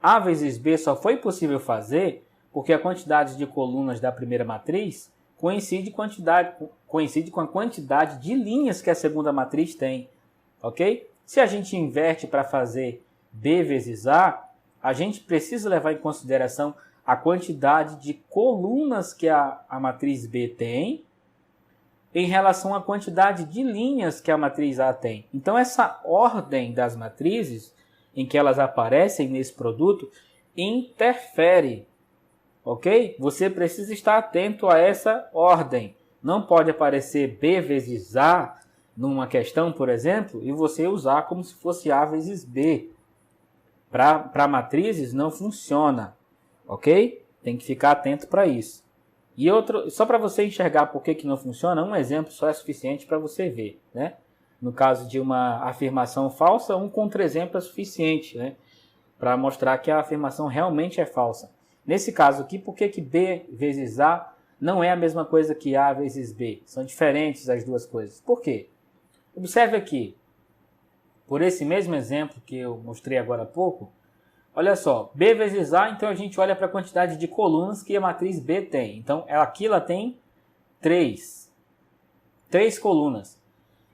A vezes B só foi possível fazer porque a quantidade de colunas da primeira matriz coincide com a quantidade de linhas que a segunda matriz tem, ok? Se a gente inverte para fazer B vezes a gente precisa levar em consideração a quantidade de colunas que a matriz B tem em relação à quantidade de linhas que a matriz A tem. Então, essa ordem das matrizes em que elas aparecem nesse produto interfere, ok? Você precisa estar atento a essa ordem. Não pode aparecer B vezes A numa questão, por exemplo, e você usar como se fosse A vezes B. Para matrizes não funciona, ok? Tem que ficar atento para isso. E outro, só para você enxergar por que não funciona, um exemplo só é suficiente para você ver, né? No caso de uma afirmação falsa, um contra-exemplo é suficiente, né? Para mostrar que a afirmação realmente é falsa. Nesse caso aqui, por que B vezes A não é a mesma coisa que A vezes B? São diferentes as duas coisas. Por quê? Observe aqui, por esse mesmo exemplo que eu mostrei agora há pouco, olha só, B vezes A, então a gente olha para a quantidade de colunas que a matriz B tem. Então, aqui ela tem 3 colunas.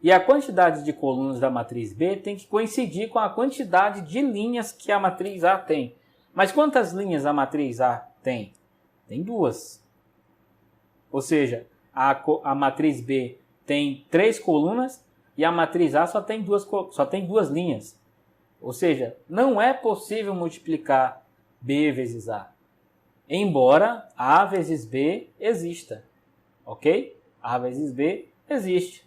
E a quantidade de colunas da matriz B tem que coincidir com a quantidade de linhas que a matriz A tem. Mas quantas linhas a matriz A tem? Tem 2. Ou seja, a matriz B tem 3 colunas e a matriz A só tem duas linhas. Ou seja, não é possível multiplicar B vezes A. Embora A vezes B exista. Ok? A vezes B existe.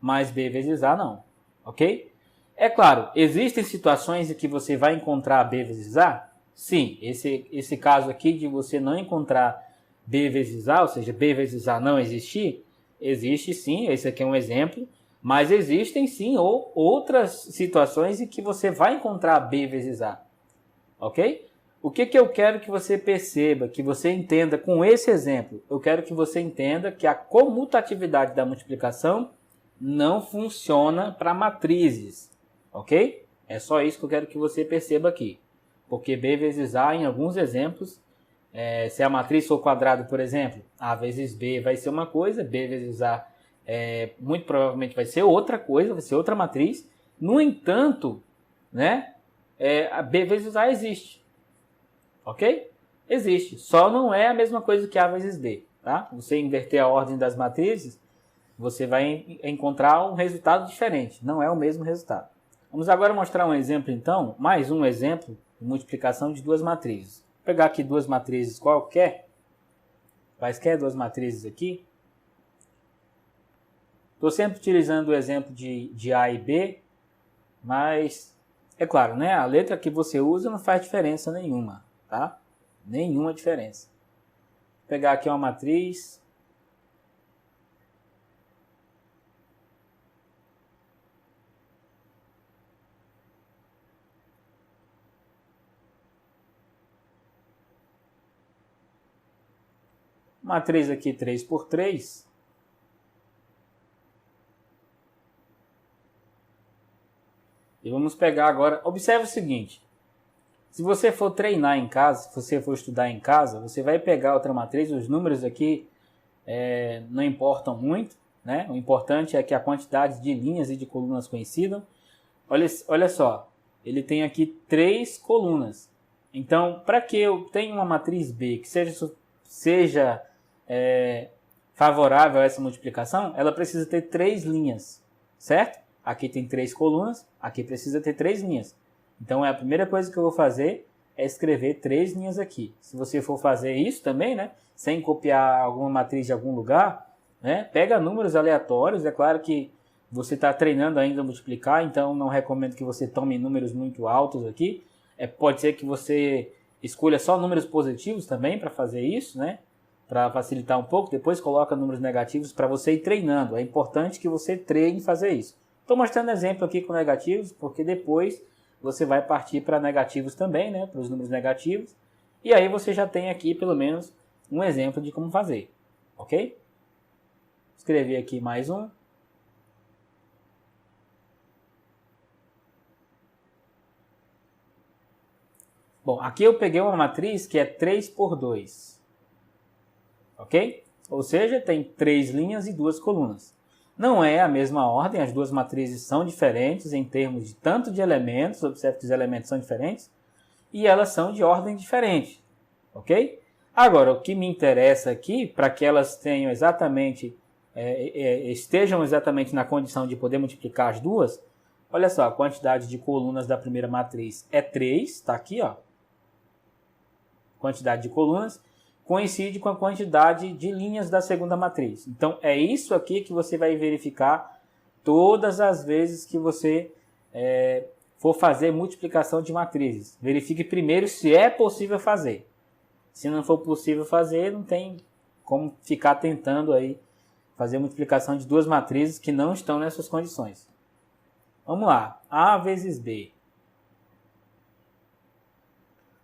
Mas B vezes A não. Ok? É claro, existem situações em que você vai encontrar B vezes A? Sim, esse caso aqui de você não encontrar B vezes A, ou seja, B vezes A não existir, existe sim, esse aqui é um exemplo. Mas existem sim outras situações em que você vai encontrar B vezes A. Ok? O que eu quero que você perceba, que você entenda com esse exemplo? Eu quero que você entenda que a comutatividade da multiplicação não funciona para matrizes. Ok? É só isso que eu quero que você perceba aqui. Porque B vezes A, em alguns exemplos, se a matriz for quadrada, por exemplo, A vezes B vai ser uma coisa, B vezes A muito provavelmente vai ser outra coisa, vai ser outra matriz. No entanto, né, a B vezes A existe. Ok? Existe. Só não é a mesma coisa que A vezes B. Tá? Você inverter a ordem das matrizes, você vai encontrar um resultado diferente. Não é o mesmo resultado. Vamos agora mostrar um exemplo, então. Mais um exemplo de multiplicação de duas matrizes. Vou pegar aqui duas matrizes quaisquer duas matrizes aqui. Estou sempre utilizando o exemplo de A e B, mas é claro, né? A letra que você usa não faz diferença nenhuma, tá? Nenhuma diferença. Vou pegar aqui uma matriz. Matriz aqui 3 por 3. E vamos pegar agora, observe o seguinte, se você for treinar em casa, se você for estudar em casa, você vai pegar outra matriz, os números aqui não importam muito, né? O importante é que a quantidade de linhas e de colunas coincidam. Olha só, ele tem aqui 3 colunas. Então, para que eu tenha uma matriz B que seja favorável a essa multiplicação, ela precisa ter 3 linhas, certo? Aqui tem 3 colunas, aqui precisa ter 3 linhas. Então, a primeira coisa que eu vou fazer é escrever 3 linhas aqui. Se você for fazer isso também, né, sem copiar alguma matriz de algum lugar, né, pega números aleatórios. É claro que você está treinando ainda a multiplicar, então não recomendo que você tome números muito altos aqui. Pode ser que você escolha só números positivos também para fazer isso, né, para facilitar um pouco. Depois coloca números negativos para você ir treinando. É importante que você treine fazer isso. Estou mostrando exemplo aqui com negativos, porque depois você vai partir para negativos também, né, para os números negativos. E aí você já tem aqui pelo menos um exemplo de como fazer, ok? Escrevi aqui mais um. Bom, aqui eu peguei uma matriz que é 3 por 2, ok? Ou seja, tem 3 linhas e 2 colunas. Não é a mesma ordem, as duas matrizes são diferentes em termos de tanto de elementos, observe que os elementos são diferentes, e elas são de ordem diferente, ok? Agora, o que me interessa aqui, para que elas tenham exatamente estejam exatamente na condição de poder multiplicar as duas, olha só, a quantidade de colunas da primeira matriz é 3, está aqui, ó. Quantidade de colunas coincide com a quantidade de linhas da segunda matriz. Então, é isso aqui que você vai verificar todas as vezes que você for fazer multiplicação de matrizes. Verifique primeiro se é possível fazer. Se não for possível fazer, não tem como ficar tentando aí fazer multiplicação de duas matrizes que não estão nessas condições. Vamos lá. A vezes B.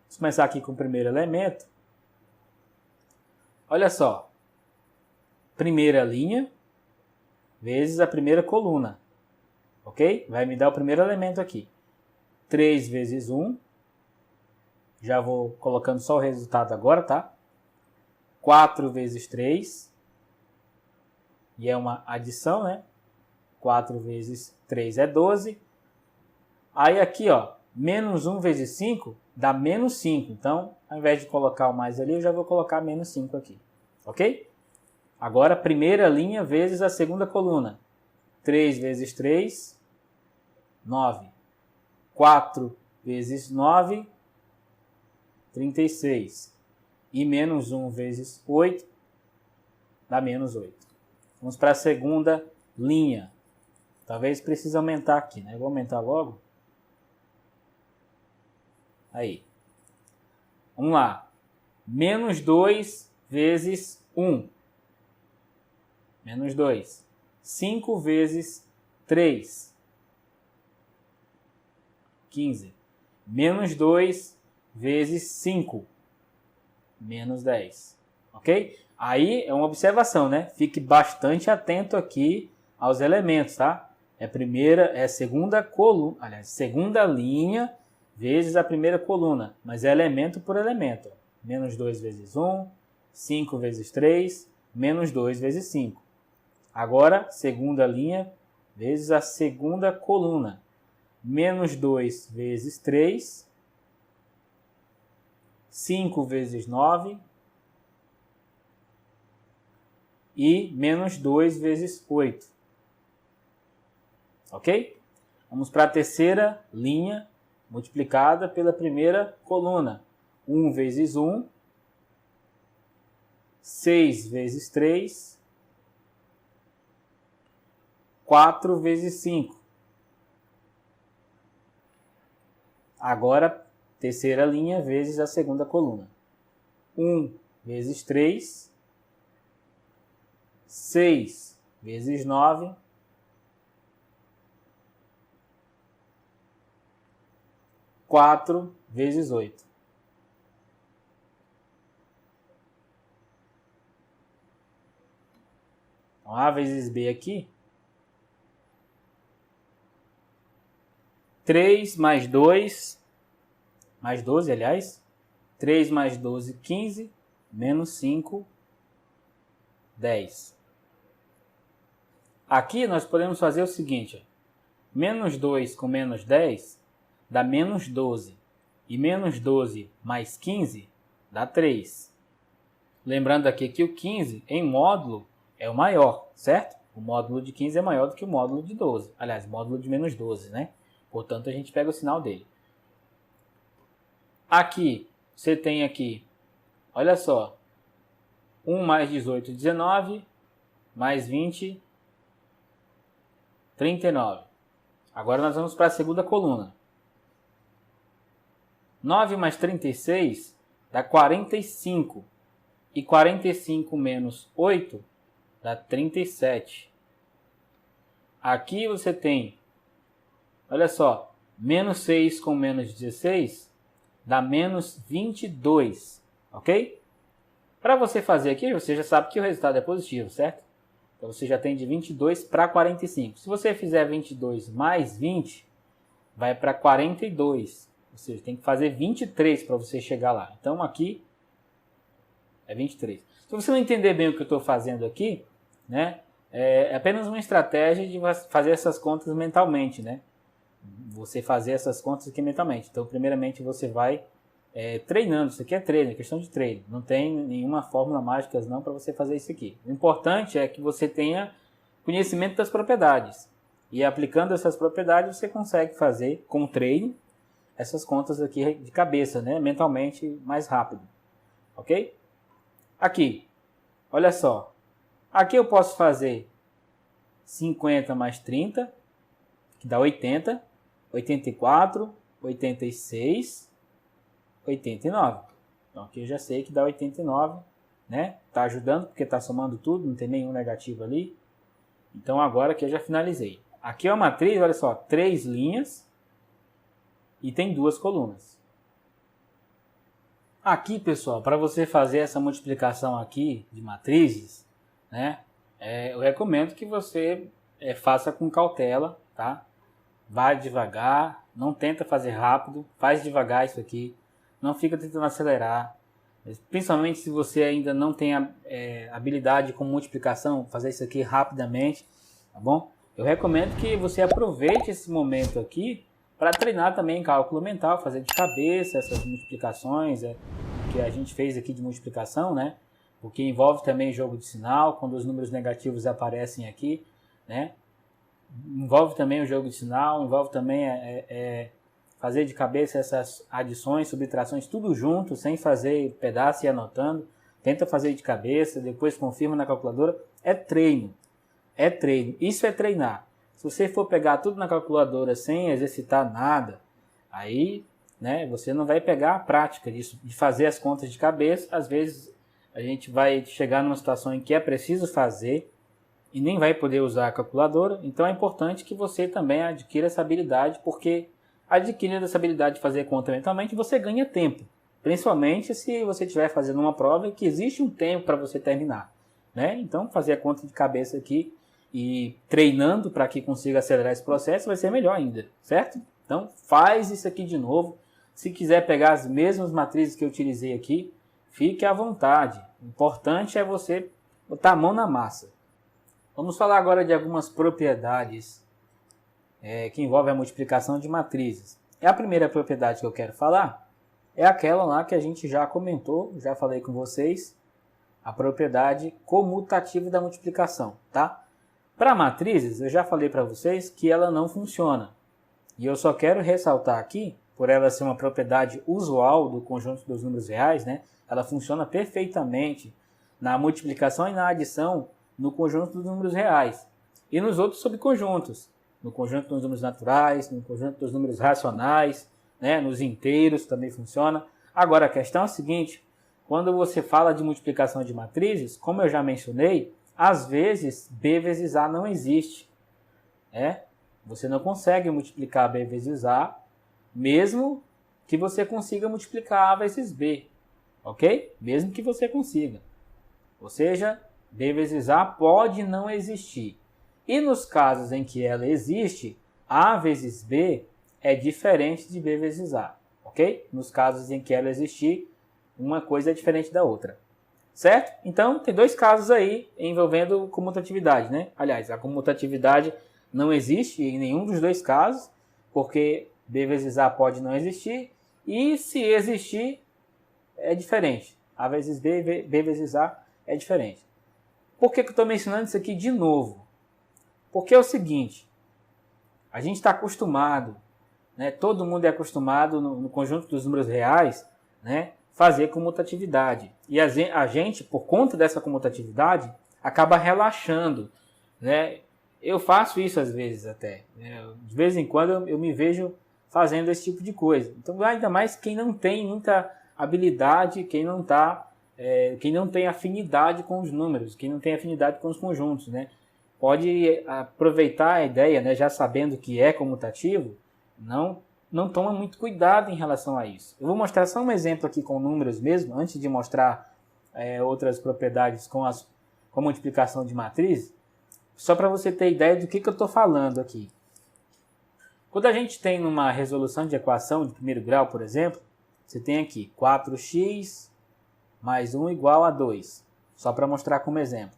Vamos começar aqui com o primeiro elemento. Olha só. Primeira linha vezes a primeira coluna. Ok? Vai me dar o primeiro elemento aqui. 3 vezes 1. Já vou colocando só o resultado agora, tá? 4 vezes 3. E é uma adição, né? 4 vezes 3 é 12. Aí aqui, ó, menos 1 vezes 5 dá menos 5. Então, ao invés de colocar o mais ali, eu já vou colocar menos 5 aqui. Ok? Agora, primeira linha vezes a segunda coluna. 3 vezes 3, 9. 4 vezes 9, 36. E menos 1 vezes 8 dá menos 8. Vamos para a segunda linha. Talvez precise aumentar aqui, né? Eu vou aumentar logo. Aí. Vamos lá. Menos 2 vezes 1. Menos 2. 5 vezes 3. 15. Menos 2 vezes 5. Menos 10. Ok? Aí é uma observação, né? Fique bastante atento aqui aos elementos, tá? É a segunda coluna, aliás, segunda linha vezes a primeira coluna, mas é elemento por elemento. Menos 2 vezes 1, 5 vezes 3, menos 2 vezes 5. Agora, segunda linha vezes a segunda coluna. Menos 2 vezes 3, 5 vezes 9 e menos 2 vezes 8. Ok? Vamos para a terceira linha multiplicada pela primeira coluna. 1 vezes 1, 6 vezes 3, 4 vezes 5. Agora, terceira linha vezes a segunda coluna. 1 vezes 3, 6 vezes 9, 4 vezes 8. Então, A vezes B aqui. 3 mais 2, mais 12, aliás. 3 mais 12, 15, menos 5, 10. Aqui nós podemos fazer o seguinte. Ó. Menos 2 com menos 10 dá menos 12. E menos 12 mais 15 dá 3. Lembrando aqui que o 15 em módulo é o maior, certo? O módulo de 15 é maior do que o módulo de 12. Aliás, o módulo de menos 12, né? Portanto, a gente pega o sinal dele. Aqui, você tem aqui, olha só, 1 mais 18, 19, mais 20, 39. Agora nós vamos para a segunda coluna. 9 mais 36 dá 45. E 45 menos 8 dá 37. Aqui você tem, olha só, menos 6 com menos 16 dá menos 22, ok? Para você fazer aqui, você já sabe que o resultado é positivo, certo? Então você já tem de 22 para 45. Se você fizer 22 mais 20, vai para 42. Ou seja, tem que fazer 23 para você chegar lá. Então aqui é 23. Se você não entender bem o que eu estou fazendo aqui, né, é apenas uma estratégia de fazer essas contas mentalmente, né? Você fazer essas contas aqui mentalmente. Então, primeiramente, você vai treinando. Isso aqui é treino, é questão de treino. Não tem nenhuma fórmula mágica não para você fazer isso aqui. O importante é que você tenha conhecimento das propriedades. E aplicando essas propriedades, você consegue fazer, com treino, essas contas aqui de cabeça, né? Mentalmente mais rápido. Ok? Aqui, olha só. Aqui eu posso fazer 50 mais 30, que dá 80, 84, 86, 89. Então aqui eu já sei que dá 89, né? Tá ajudando porque tá somando tudo, não tem nenhum negativo ali. Então agora aqui eu já finalizei. Aqui é uma matriz, olha só, 3 linhas e tem 2 colunas. Aqui, pessoal, para você fazer essa multiplicação aqui de matrizes, né? Eu recomendo que você faça com cautela, tá? Vai devagar, não tenta fazer rápido, faz devagar isso aqui, não fica tentando acelerar. Principalmente se você ainda não tem habilidade com multiplicação, fazer isso aqui rapidamente, tá bom? Eu recomendo que você aproveite esse momento aqui para treinar também cálculo mental, fazer de cabeça essas multiplicações que a gente fez aqui de multiplicação, né? Porque envolve também jogo de sinal, quando os números negativos aparecem aqui, né? Envolve também o jogo de sinal, envolve também fazer de cabeça essas adições, subtrações, tudo junto, sem fazer pedaço e anotando. Tenta fazer de cabeça, depois confirma na calculadora. É treino. É treino. Isso é treinar. Se você for pegar tudo na calculadora sem exercitar nada, aí, né, você não vai pegar a prática disso, de fazer as contas de cabeça. Às vezes a gente vai chegar numa situação em que é preciso fazer e nem vai poder usar a calculadora. Então é importante que você também adquira essa habilidade, porque adquirindo essa habilidade de fazer conta mentalmente, você ganha tempo. Principalmente se você estiver fazendo uma prova que existe um tempo para você terminar, né? Então fazer a conta de cabeça aqui e treinando para que consiga acelerar esse processo vai ser melhor ainda, certo? Então faz isso aqui de novo. Se quiser pegar as mesmas matrizes que eu utilizei aqui, fique à vontade. O importante é você botar a mão na massa. Vamos falar agora de algumas propriedades que envolvem a multiplicação de matrizes. A primeira propriedade que eu quero falar é aquela lá que a gente já comentou, já falei com vocês, a propriedade comutativa da multiplicação, tá? Para matrizes, eu já falei para vocês que ela não funciona. E eu só quero ressaltar aqui, por ela ser uma propriedade usual do conjunto dos números reais, né? Ela funciona perfeitamente na multiplicação e na adição no conjunto dos números reais. E nos outros subconjuntos, no conjunto dos números naturais, no conjunto dos números racionais, né? Nos inteiros também funciona. Agora, a questão é a seguinte, quando você fala de multiplicação de matrizes, como eu já mencionei, às vezes B vezes A não existe. Você não consegue multiplicar B vezes A, mesmo que você consiga multiplicar A vezes B. Ok? Mesmo que você consiga. Ou seja, B vezes A pode não existir. E nos casos em que ela existe, A vezes B é diferente de B vezes A. Ok? Nos casos em que ela existir, uma coisa é diferente da outra. Certo? Então, tem dois casos aí envolvendo comutatividade, né? Aliás, a comutatividade não existe em nenhum dos dois casos, porque B vezes A pode não existir, e se existir, é diferente. A vezes B, B vezes A é diferente. Por que eu estou mencionando isso aqui de novo? Porque é o seguinte, a gente está acostumado, né? Todo mundo é acostumado no conjunto dos números reais, né? Fazer comutatividade. E a gente, por conta dessa comutatividade, acaba relaxando, né? Eu faço isso às vezes até. Né? De vez em quando eu me vejo fazendo esse tipo de coisa. Então, ainda mais quem não tem muita habilidade, quem não tem afinidade com os números, quem não tem afinidade com os conjuntos, né? Pode aproveitar a ideia, né? Já sabendo que é comutativo, não toma muito cuidado em relação a isso. Eu vou mostrar só um exemplo aqui com números mesmo, antes de mostrar outras propriedades com a multiplicação de matriz, só para você ter ideia do que eu estou falando aqui. Quando a gente tem uma resolução de equação de primeiro grau, por exemplo, você tem aqui 4x mais 1 igual a 2, só para mostrar como exemplo.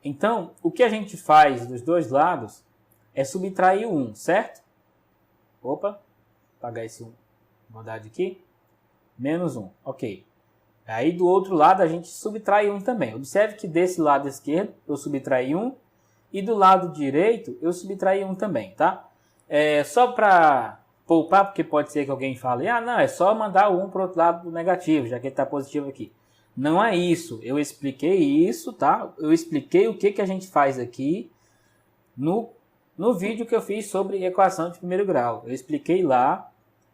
Então, o que a gente faz dos dois lados é subtrair o 1, certo? Opa! Apagar esse 1, maldade aqui. menos 1. Ok. Aí do outro lado a gente subtrai 1 também. Observe que desse lado esquerdo eu subtraí 1 e do lado direito eu subtraí 1 também, tá? Só para poupar, porque pode ser que alguém fale, não, é só mandar o 1 para o outro lado negativo, já que ele está positivo aqui. Não é isso. Eu expliquei isso, tá? Eu expliquei o que a gente faz aqui no vídeo que eu fiz sobre equação de primeiro grau. Eu expliquei lá,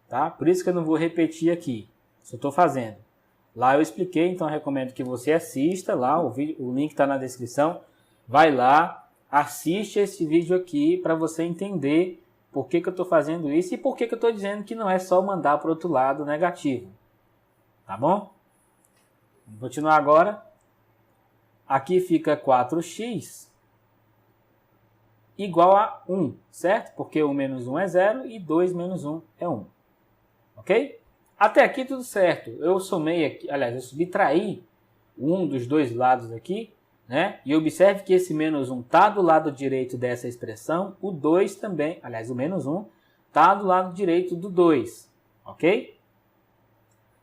tá? Por isso que eu não vou repetir aqui. Só estou fazendo. Lá eu expliquei, então eu recomendo que você assista lá, o link está na descrição. Vai lá, assiste esse vídeo aqui para você entender por que eu estou fazendo isso e por que eu estou dizendo que não é só mandar para o outro lado negativo. Tá bom? Vamos continuar agora. Aqui fica 4x igual a 1, certo? Porque 1 menos 1 é 0 e 2 menos 1 é 1. Ok? Até aqui tudo certo. Eu somei aqui, aliás, eu subtraí um dos dois lados aqui, né? E observe que esse menos 1 está do lado direito dessa expressão, o 2 também, aliás, o menos 1 está do lado direito do 2, ok?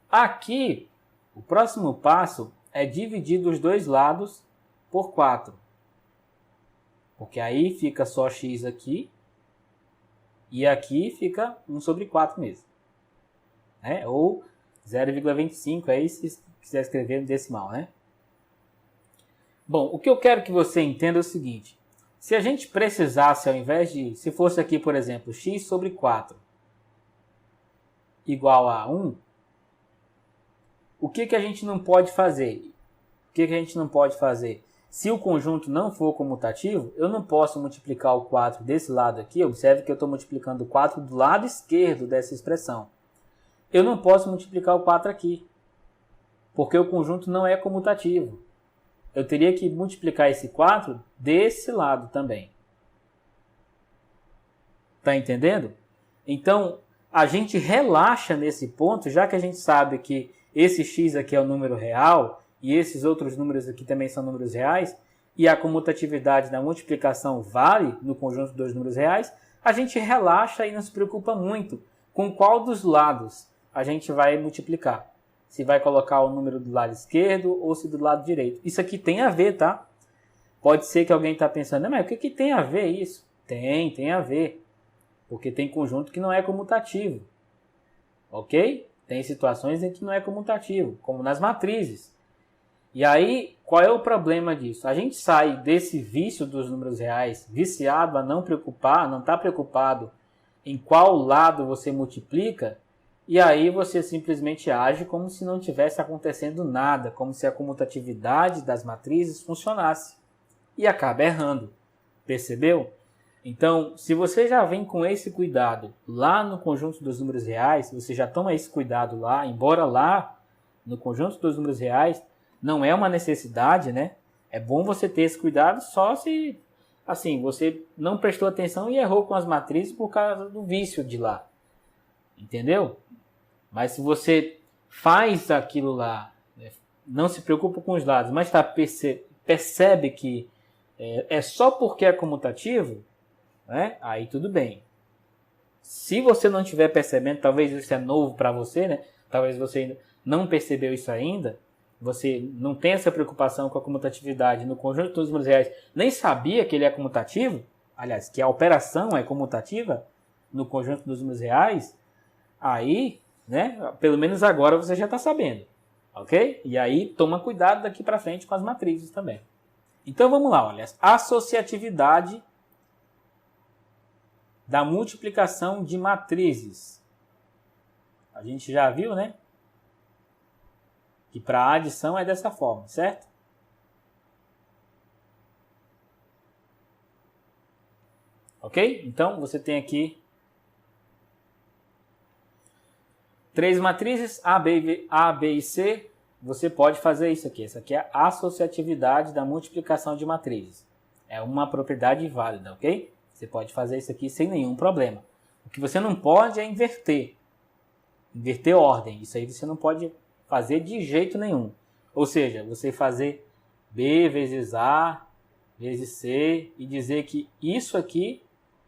Aqui, o próximo passo é dividir os dois lados por 4. Porque aí fica só x aqui e aqui fica 1 sobre 4 mesmo. Ou 0,25 aí se quiser escrever no decimal, né? Bom, o que eu quero que você entenda é o seguinte. Se a gente precisasse, ao invés de, se fosse aqui, por exemplo, x sobre 4 igual a 1, o que a gente não pode fazer? O que a gente não pode fazer? Se o conjunto não for comutativo, eu não posso multiplicar o 4 desse lado aqui. Observe que eu estou multiplicando o 4 do lado esquerdo dessa expressão. Eu não posso multiplicar o 4 aqui, porque o conjunto não é comutativo. Eu teria que multiplicar esse 4 desse lado também. Tá entendendo? Então, a gente relaxa nesse ponto, já que a gente sabe que esse x aqui é o número real e esses outros números aqui também são números reais, e a comutatividade da multiplicação vale no conjunto dos números reais, a gente relaxa e não se preocupa muito com qual dos lados a gente vai multiplicar. Se vai colocar o número do lado esquerdo ou se do lado direito. Isso aqui tem a ver, tá? Pode ser que alguém está pensando, mas o que tem a ver isso? Tem a ver. Porque tem conjunto que não é comutativo. Ok? Tem situações em que não é comutativo, como nas matrizes. E aí, qual é o problema disso? A gente sai desse vício dos números reais, viciado a não estar preocupado em qual lado você multiplica, e aí você simplesmente age como se não tivesse acontecendo nada, como se a comutatividade das matrizes funcionasse. E acaba errando. Percebeu? Então, se você já vem com esse cuidado lá no conjunto dos números reais, você já toma esse cuidado lá, embora lá no conjunto dos números reais não é uma necessidade, né? É bom você ter esse cuidado só se, assim, você não prestou atenção e errou com as matrizes por causa do vício de lá. Entendeu? Mas se você faz aquilo lá, né, não se preocupa com os lados, mas percebe que é só porque é comutativo, né, aí tudo bem. Se você não estiver percebendo, talvez isso é novo para você, né? Talvez você ainda não percebeu isso ainda, você não tem essa preocupação com a comutatividade no conjunto dos números reais, nem sabia que ele é comutativo, aliás, que a operação é comutativa no conjunto dos números reais, aí, né, pelo menos agora você já está sabendo, ok? E aí toma cuidado daqui para frente com as matrizes também. Então vamos lá, olha, associatividade da multiplicação de matrizes. A gente já viu, né? Que para adição é dessa forma, certo? Ok? Então, você tem aqui 3 matrizes, A, B e C. Você pode fazer isso aqui. Essa aqui é a associatividade da multiplicação de matrizes. É uma propriedade válida, ok? Você pode fazer isso aqui sem nenhum problema. O que você não pode é inverter. Inverter ordem. Isso aí você não pode fazer de jeito nenhum. Ou seja, você fazer B vezes A vezes C e dizer que isso aqui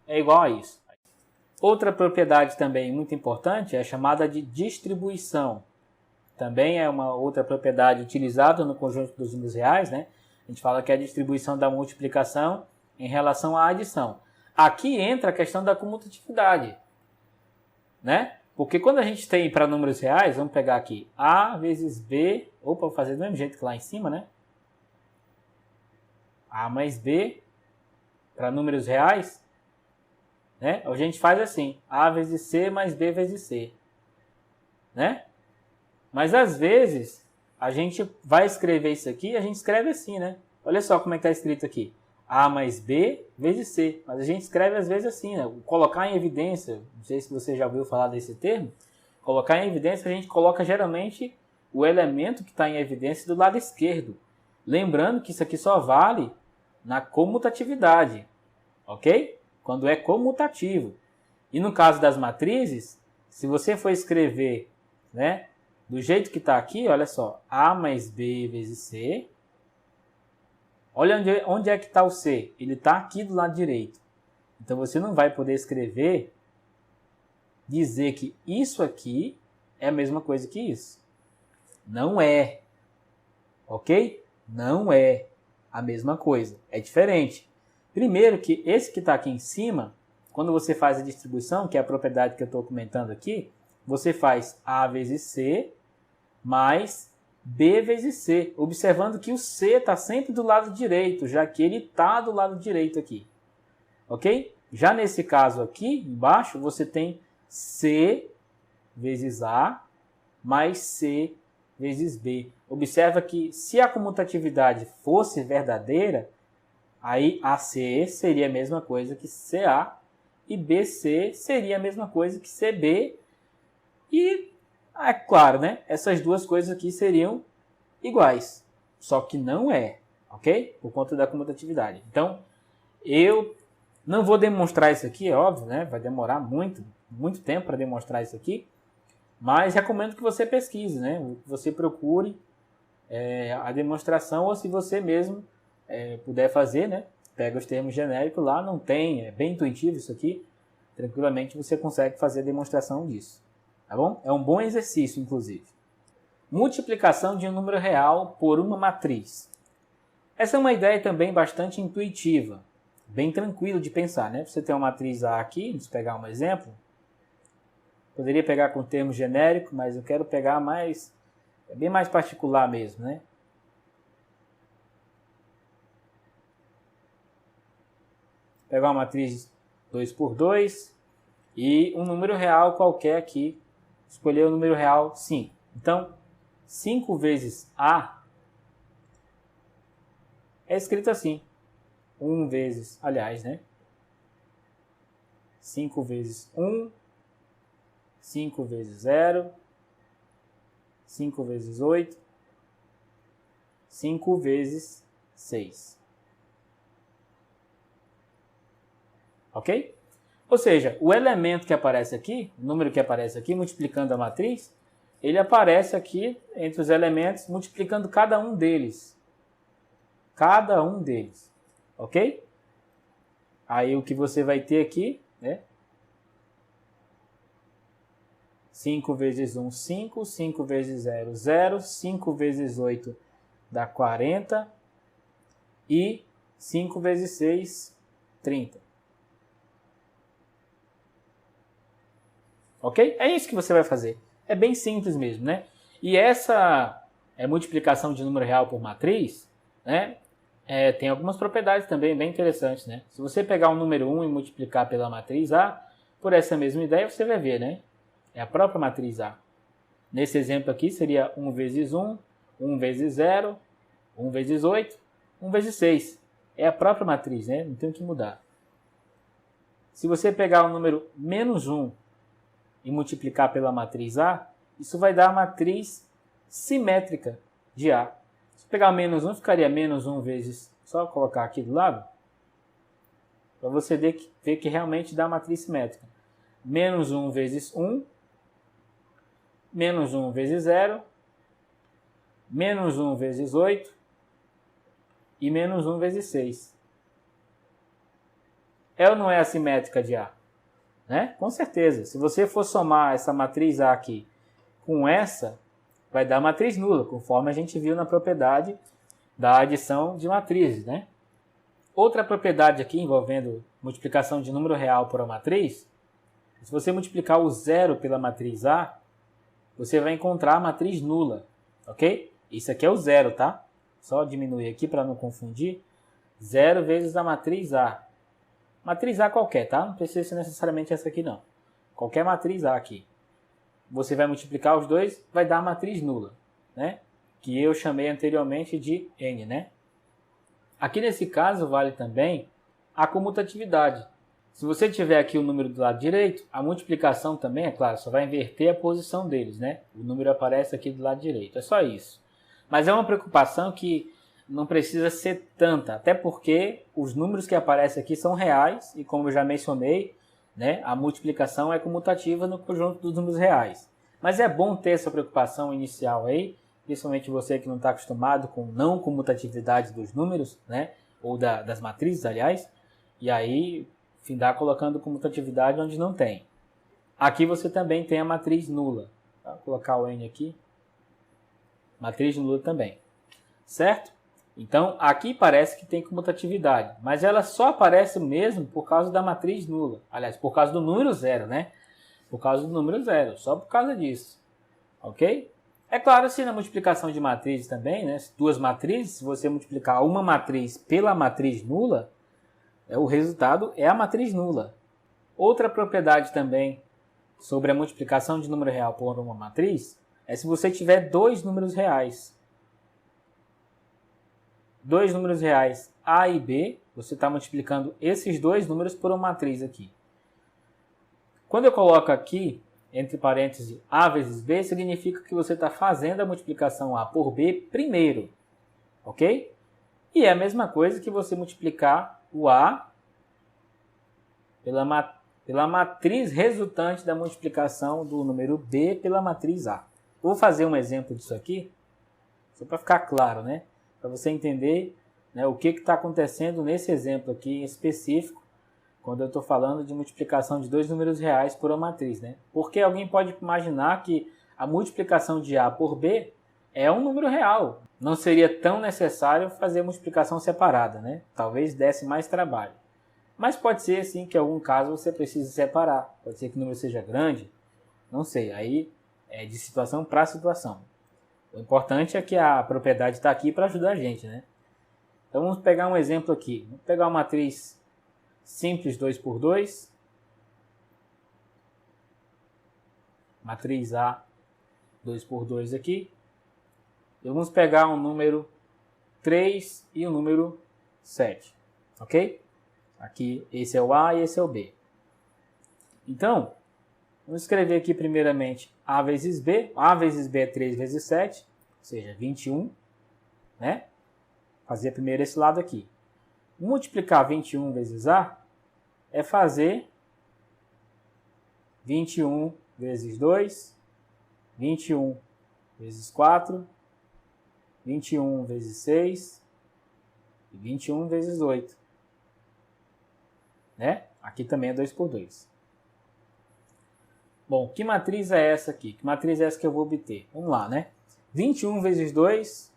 é igual a isso. Outra propriedade também muito importante é chamada de distribuição. também é uma outra propriedade utilizada no conjunto dos números reais, né? A gente fala que é a distribuição da multiplicação em relação à adição. Aqui entra a questão da comutatividade, né? Porque quando a gente tem para números reais, vamos pegar aqui A vezes B, vou fazer do mesmo jeito que lá em cima, né? A mais B, para números reais, né? A gente faz assim, A vezes C mais B vezes C, né? Mas às vezes a gente vai escrever isso aqui, a gente escreve assim, né? Olha só como é que está escrito aqui. A mais B vezes C. Mas a gente escreve às vezes assim, né? Colocar em evidência, não sei se você já ouviu falar desse termo, colocar em evidência a gente coloca geralmente o elemento que está em evidência do lado esquerdo. Lembrando que isso aqui só vale na comutatividade, ok? Quando é comutativo. E no caso das matrizes, se você for escrever, né, do jeito que está aqui, olha só, A mais B vezes C. Olha onde é que está o C. Ele está aqui do lado direito. Então você não vai poder escrever, dizer que isso aqui é a mesma coisa que isso. Não é. Ok? Não é a mesma coisa. É diferente. Primeiro que esse que está aqui em cima, quando você faz a distribuição, que é a propriedade que eu estou comentando aqui, você faz A vezes C mais B vezes C, observando que o C está sempre do lado direito, já que ele está do lado direito aqui. Ok? Já nesse caso aqui, embaixo, você tem C vezes A mais C vezes B. Observa que se a comutatividade fosse verdadeira, aí AC seria a mesma coisa que CA e BC seria a mesma coisa que CB. E, é claro, né? Essas duas coisas aqui seriam iguais. Só que não é, ok? Por conta da comutatividade. Então, eu não vou demonstrar isso aqui, é óbvio, né? Vai demorar muito tempo para demonstrar isso aqui. Mas recomendo que você pesquise, né? Que você procure a demonstração, ou se você mesmo puder fazer, né? Pega os termos genéricos lá, não tem, é bem intuitivo isso aqui. Tranquilamente você consegue fazer a demonstração disso. Tá bom? É um bom exercício, inclusive. Multiplicação de um número real por uma matriz. Essa é uma ideia também bastante intuitiva, bem tranquilo de pensar, né? Você tem uma matriz A aqui, vamos pegar um exemplo. Poderia pegar com termo genérico, mas eu quero pegar mais, bem mais particular mesmo, né? Pegar uma matriz 2 por 2 e um número real qualquer aqui. Escolher o número real 5. Então, 5 vezes A é escrito assim. 1 vezes, aliás, né? 5 vezes 1, 5 vezes 0, 5 vezes 8, 5 vezes 6. Ok? Ou seja, o elemento que aparece aqui, o número que aparece aqui, multiplicando a matriz, ele aparece aqui entre os elementos, multiplicando cada um deles. Cada um deles. Ok? Aí o que você vai ter aqui, né? 5 vezes 1, 5. 5 vezes 0, 0. 5 vezes 8 dá 40. E 5 vezes 6, 30. Ok? É isso que você vai fazer. É bem simples mesmo, né? E essa multiplicação de número real por matriz, né? Tem algumas propriedades também bem interessantes, né? Se você pegar o número 1 e multiplicar pela matriz A, por essa mesma ideia, você vai ver, né? É a própria matriz A. Nesse exemplo aqui seria 1 vezes 1, 1 vezes 0, 1 vezes 8, 1 vezes 6. É a própria matriz, né? Não tem o que mudar. Se você pegar o número menos 1 e multiplicar pela matriz A, isso vai dar a matriz simétrica de A. Se pegar menos 1, ficaria menos 1 vezes, só colocar aqui do lado, para você ver que realmente dá a matriz simétrica. Menos 1 vezes 1, menos 1 vezes 0, menos 1 vezes 8 e menos 1 vezes 6. É ou não é a simétrica de A? Né? Com certeza. Se você for somar essa matriz A aqui com essa, vai dar matriz nula, conforme a gente viu na propriedade da adição de matrizes, né? Outra propriedade aqui envolvendo multiplicação de número real por uma matriz, se você multiplicar o zero pela matriz A, você vai encontrar a matriz nula, ok? Isso aqui é o zero, tá? Só diminuir aqui para não confundir. 0 vezes a matriz A. Matriz A qualquer, tá? Não precisa ser necessariamente essa aqui, não. Qualquer matriz A aqui. Você vai multiplicar os dois, vai dar a matriz nula, né? Que eu chamei anteriormente de N, né? Aqui nesse caso vale também a comutatividade. Se você tiver aqui o número do lado direito, a multiplicação também, é claro, só vai inverter a posição deles, né? O número aparece aqui do lado direito, é só isso. Mas é uma preocupação que não precisa ser tanta, até porque os números que aparecem aqui são reais e, como eu já mencionei, né, a multiplicação é comutativa no conjunto dos números reais. Mas é bom ter essa preocupação inicial aí, principalmente você que não está acostumado com não comutatividade dos números, né, ou das matrizes, aliás, e aí findar colocando comutatividade onde não tem. Aqui você também tem a matriz nula. Vou colocar o N aqui. Matriz nula também. Certo? Então, aqui parece que tem comutatividade, mas ela só aparece mesmo por causa da matriz nula. Aliás, por causa do número zero, né? Por causa do número zero, só por causa disso. Ok? É claro, se na multiplicação de matrizes também, né? Duas matrizes, se você multiplicar uma matriz pela matriz nula, o resultado é a matriz nula. Outra propriedade também sobre a multiplicação de número real por uma matriz é se você tiver dois números reais. Dois números reais A e B, você está multiplicando esses dois números por uma matriz aqui. Quando eu coloco aqui, entre parênteses, A vezes B, significa que você está fazendo a multiplicação A por B primeiro. Ok? E é a mesma coisa que você multiplicar o A pela matriz resultante da multiplicação do número B pela matriz A. Vou fazer um exemplo disso aqui, só para ficar claro, né? Para você entender, né, o que está acontecendo nesse exemplo aqui em específico, quando eu estou falando de multiplicação de dois números reais por uma matriz, né? Porque alguém pode imaginar que a multiplicação de A por B é um número real. Não seria tão necessário fazer a multiplicação separada, né? Talvez desse mais trabalho. Mas pode ser, sim, que em algum caso você precise separar. Pode ser que o número seja grande, não sei. Aí é de situação para situação. O importante é que a propriedade está aqui para ajudar a gente, né? Então vamos pegar um exemplo aqui. Vamos pegar uma matriz simples 2 por 2. Matriz A 2 por 2 aqui. E vamos pegar um número 3 e um número 7. Ok? Aqui esse é o A e esse é o B. Então, vamos escrever aqui primeiramente A vezes B. A vezes B é 3 vezes 7, ou seja, 21. Né? Fazer primeiro esse lado aqui. Multiplicar 21 vezes A é fazer 21 vezes 2, 21 vezes 4, 21 vezes 6 e 21 vezes 8. Né? Aqui também é 2 por 2. Bom, que matriz é essa aqui? Que matriz é essa que eu vou obter? Vamos lá, né? 21 vezes 2,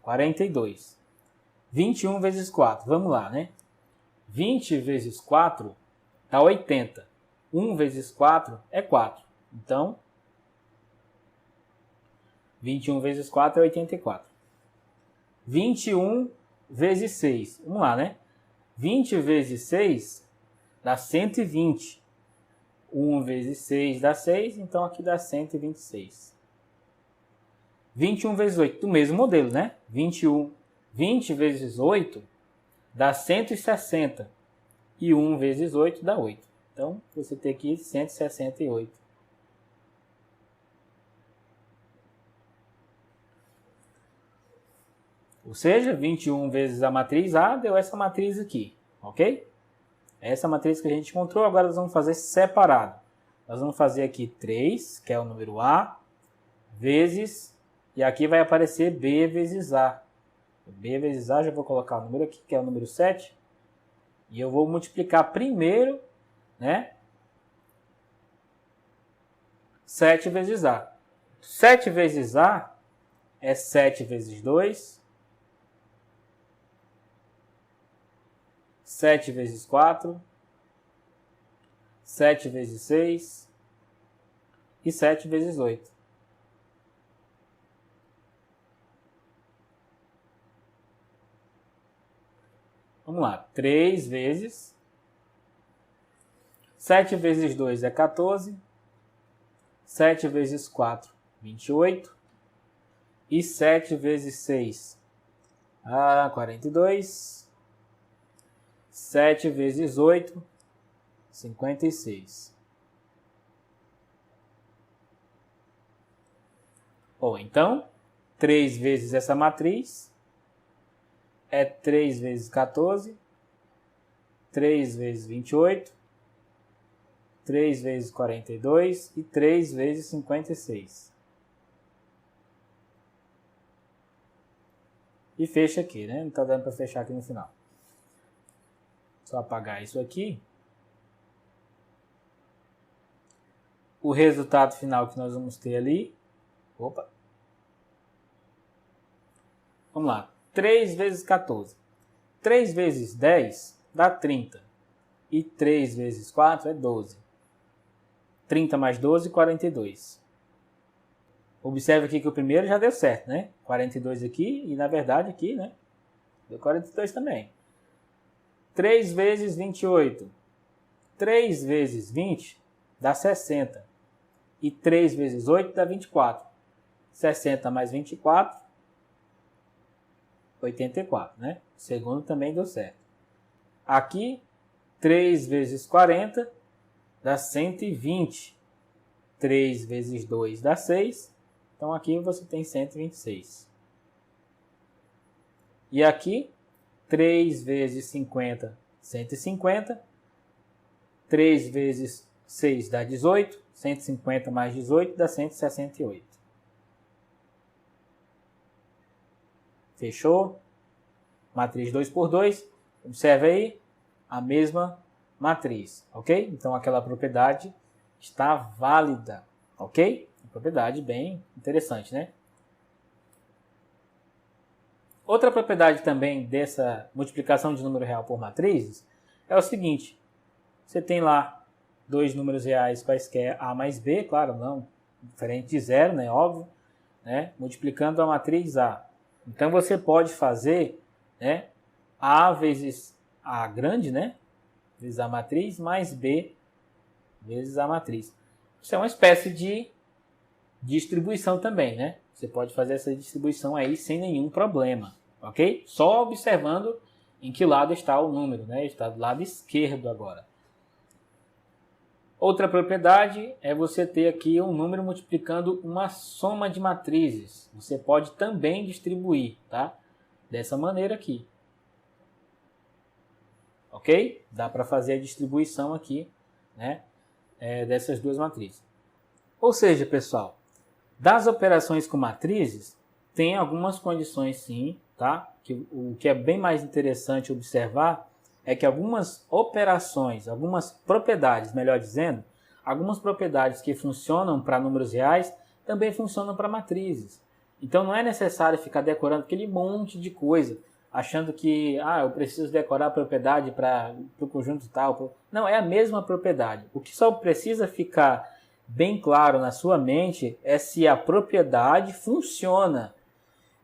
42. 21 vezes 4, vamos lá, né? 20 vezes 4 dá 80. 1 vezes 4 é 4. Então, 21 vezes 4 é 84. 21 vezes 6, vamos lá, né? 20 vezes 6 dá 120. 1 vezes 6 dá 6, então aqui dá 126. 21 vezes 8, do mesmo modelo, né? 20 vezes 8 dá 160. E 1 vezes 8 dá 8. Então, você tem aqui 168. Ou seja, 21 vezes a matriz A deu essa matriz aqui, ok? Essa matriz que a gente encontrou, agora nós vamos fazer separado. Nós vamos fazer aqui 3, que é o número A, vezes, e aqui vai aparecer B vezes A. B vezes A, já vou colocar o número aqui, que é o número 7. E eu vou multiplicar primeiro, né? 7 vezes A. 7 vezes A é 7 vezes 2, 7 vezes 4, 7 vezes 6 e 7 vezes 8. Vamos lá, 3 vezes 7 vezes 2 é 14, 7 vezes 4, 28, e 7 vezes 6, 42, 7 vezes 8, 56. Bom, então, 3 vezes essa matriz é 3 vezes 14, 3 vezes 28, 3 vezes 42 e 3 vezes 56. E fecha aqui, né? Não está dando para fechar aqui no final. Só apagar isso aqui. O resultado final que nós vamos ter ali. Opa! Vamos lá. 3 vezes 14. 3 vezes 10 dá 30. E 3 vezes 4 é 12. 30 mais 12, 42. Observe aqui que o primeiro já deu certo, né? 42 aqui e, na verdade, aqui, né? Deu 42 também. 3 vezes 28. 3 vezes 20 dá 60. E 3 vezes 8 dá 24. 60 mais 24, 84, né? O segundo também deu certo. Aqui, 3 vezes 40 dá 120. 3 vezes 2 dá 6. Então, aqui você tem 126. E aqui, 3 vezes 50, 150. 3 vezes 6 dá 18. 150 mais 18 dá 168. Fechou? Matriz 2 por 2. Observe aí a mesma matriz, ok? Então, aquela propriedade está válida, ok? Propriedade bem interessante, né? Outra propriedade também dessa multiplicação de número real por matrizes é o seguinte. Você tem lá dois números reais quaisquer A mais B, claro, não diferente de zero, né? Óbvio, né? Multiplicando a matriz A. Então, você pode fazer, né? A vezes A grande, né? Vezes a matriz, mais B vezes a matriz. Isso é uma espécie de distribuição também, né? Você pode fazer essa distribuição aí sem nenhum problema, ok? Só observando em que lado está o número, né? Está do lado esquerdo agora. Outra propriedade é você ter aqui um número multiplicando uma soma de matrizes. Você pode também distribuir, tá? Dessa maneira aqui. Ok? Dá para fazer a distribuição aqui, né? Dessas duas matrizes. Ou seja, pessoal, das operações com matrizes, tem algumas condições sim, tá? O que é bem mais interessante observar é que algumas operações, algumas propriedades, melhor dizendo, algumas propriedades que funcionam para números reais também funcionam para matrizes. Então não é necessário ficar decorando aquele monte de coisa, achando que eu preciso decorar a propriedade para o conjunto tal. Não, é a mesma propriedade. O que só precisa ficar bem claro na sua mente é se a propriedade funciona.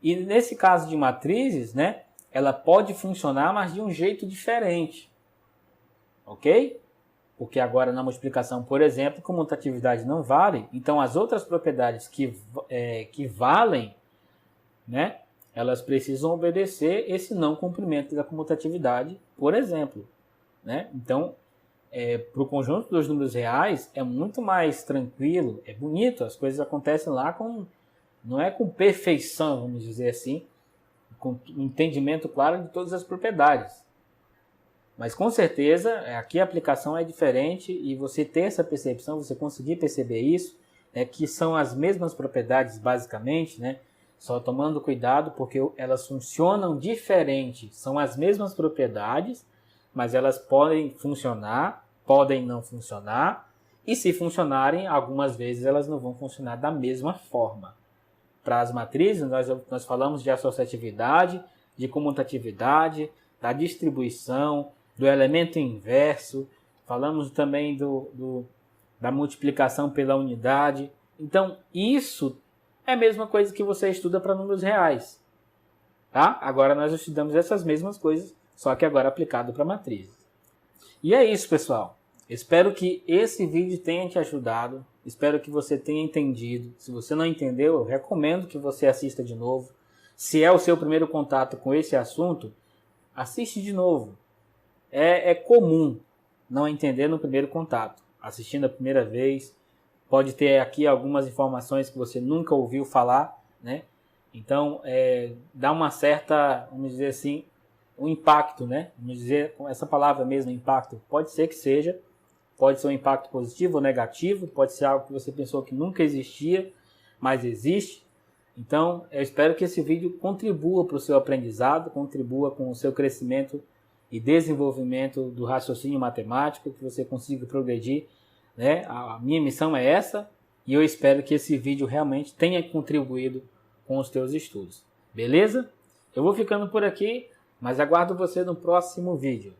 E nesse caso de matrizes, né, ela pode funcionar, mas de um jeito diferente. Ok? Porque agora na multiplicação, por exemplo, comutatividade não vale, então as outras propriedades que valem, né, elas precisam obedecer esse não cumprimento da comutatividade, por exemplo. Né? Então, para o conjunto dos números reais, é muito mais tranquilo, é bonito, as coisas acontecem lá não é com perfeição, vamos dizer assim, com entendimento claro de todas as propriedades. Mas com certeza, aqui a aplicação é diferente e você ter essa percepção, você conseguir perceber isso, que são as mesmas propriedades basicamente, né? Só tomando cuidado porque elas funcionam diferente, são as mesmas propriedades, mas elas podem funcionar, podem não funcionar, E se funcionarem, algumas vezes elas não vão funcionar da mesma forma. Para as matrizes, nós falamos de associatividade, de comutatividade, da distribuição, do elemento inverso, falamos também da multiplicação pela unidade. Então, isso é a mesma coisa que você estuda para números reais. Tá? Agora nós estudamos essas mesmas coisas, só que agora aplicado para matrizes. E é isso, pessoal. Espero que esse vídeo tenha te ajudado. Espero que você tenha entendido. Se você não entendeu, eu recomendo que você assista de novo. Se é o seu primeiro contato com esse assunto, assiste de novo. É comum não entender no primeiro contato. Assistindo a primeira vez, pode ter aqui algumas informações que você nunca ouviu falar, né? Então, dá uma certa, vamos dizer assim, um impacto, né? Vamos dizer, com essa palavra mesmo, impacto, pode ser que seja. Pode ser um impacto positivo ou negativo, pode ser algo que você pensou que nunca existia, mas existe. Então, eu espero que esse vídeo contribua para o seu aprendizado, contribua com o seu crescimento e desenvolvimento do raciocínio matemático, que você consiga progredir, né? A minha missão é essa e eu espero que esse vídeo realmente tenha contribuído com os teus estudos. Beleza? Eu vou ficando por aqui, mas aguardo você no próximo vídeo.